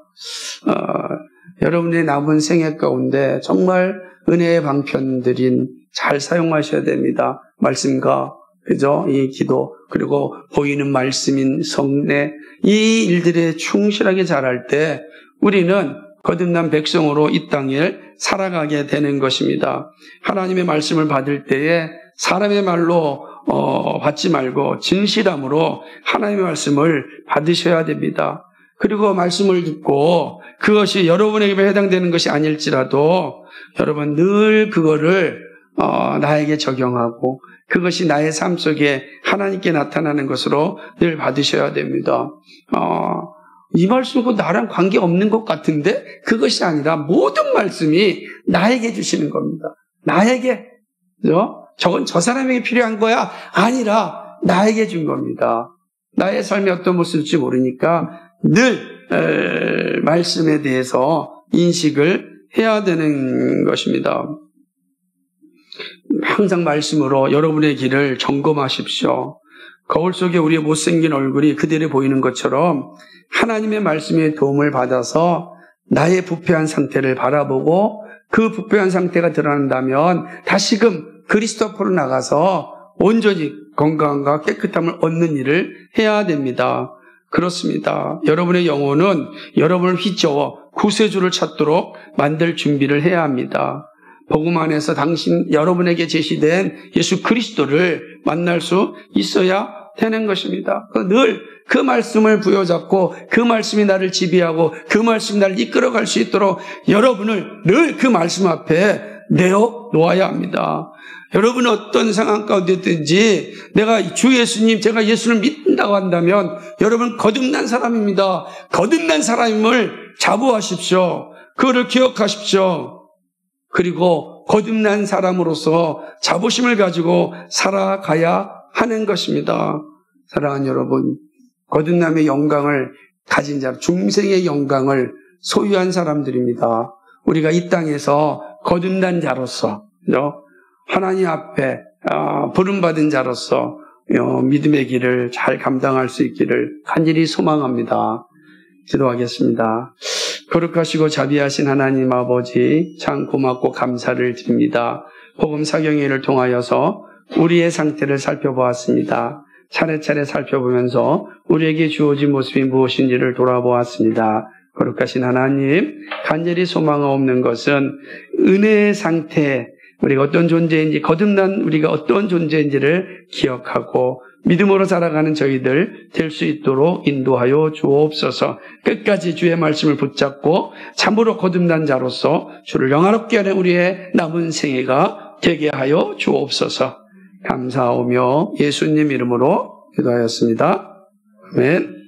여러분의 남은 생애 가운데 정말 은혜의 방편들인 잘 사용하셔야 됩니다. 말씀과 그죠? 이 기도 그리고 보이는 말씀인 성례 이 일들에 충실하게 잘할 때 우리는 거듭난 백성으로 이 땅을 살아가게 되는 것입니다. 하나님의 말씀을 받을 때에 사람의 말로 받지 말고 진실함으로 하나님의 말씀을 받으셔야 됩니다. 그리고 말씀을 듣고 그것이 여러분에게 해당되는 것이 아닐지라도 여러분 늘 그거를 나에게 적용하고 그것이 나의 삶 속에 하나님께 나타나는 것으로 늘 받으셔야 됩니다. 이 말씀은 나랑 관계없는 것 같은데 그것이 아니라 모든 말씀이 나에게 주시는 겁니다. 나에게 저건 저 사람에게 필요한 거야 아니라 나에게 준 겁니다. 나의 삶이 어떤 모습일지 모르니까 늘 말씀에 대해서 인식을 해야 되는 것입니다. 항상 말씀으로 여러분의 길을 점검하십시오. 거울 속에 우리의 못생긴 얼굴이 그대로 보이는 것처럼 하나님의 말씀의 도움을 받아서 나의 부패한 상태를 바라보고 그 부패한 상태가 드러난다면 다시금 그리스도 앞으로 나가서 온전히 건강과 깨끗함을 얻는 일을 해야 됩니다. 그렇습니다. 여러분의 영혼은 여러분을 휘저어 구세주를 찾도록 만들 준비를 해야 합니다. 복음 안에서 여러분에게 제시된 예수 그리스도를 만날 수 있어야 되는 것입니다. 늘 그 말씀을 부여잡고 그 말씀이 나를 지배하고 그 말씀이 나를 이끌어갈 수 있도록 여러분을 늘 그 말씀 앞에 내어 놓아야 합니다. 여러분은 어떤 상황 가운데 있든지 제가 예수를 믿는다고 한다면 여러분 거듭난 사람입니다. 거듭난 사람임을 자부하십시오. 그거를 기억하십시오. 그리고 거듭난 사람으로서 자부심을 가지고 살아가야 하는 것입니다. 사랑하는 여러분, 거듭남의 영광을 가진 자, 중생의 영광을 소유한 사람들입니다. 우리가 이 땅에서 거듭난 자로서 하나님 앞에 부름받은 자로서 믿음의 길을 잘 감당할 수 있기를 간절히 소망합니다. 기도하겠습니다. 거룩하시고 자비하신 하나님 아버지 참 고맙고 감사를 드립니다. 복음 사경회를 통하여서 우리의 상태를 살펴보았습니다. 차례차례 살펴보면서 우리에게 주어진 모습이 무엇인지를 돌아보았습니다. 거룩하신 하나님, 간절히 소망하옵는 것은 은혜의 상태, 우리가 어떤 존재인지, 거듭난 우리가 어떤 존재인지를 기억하고 믿음으로 살아가는 저희들 될 수 있도록 인도하여 주옵소서. 끝까지 주의 말씀을 붙잡고 참으로 거듭난 자로서 주를 영화롭게 하는 우리의 남은 생애가 되게 하여 주옵소서. 감사하오며 예수님 이름으로 기도하였습니다. 아멘.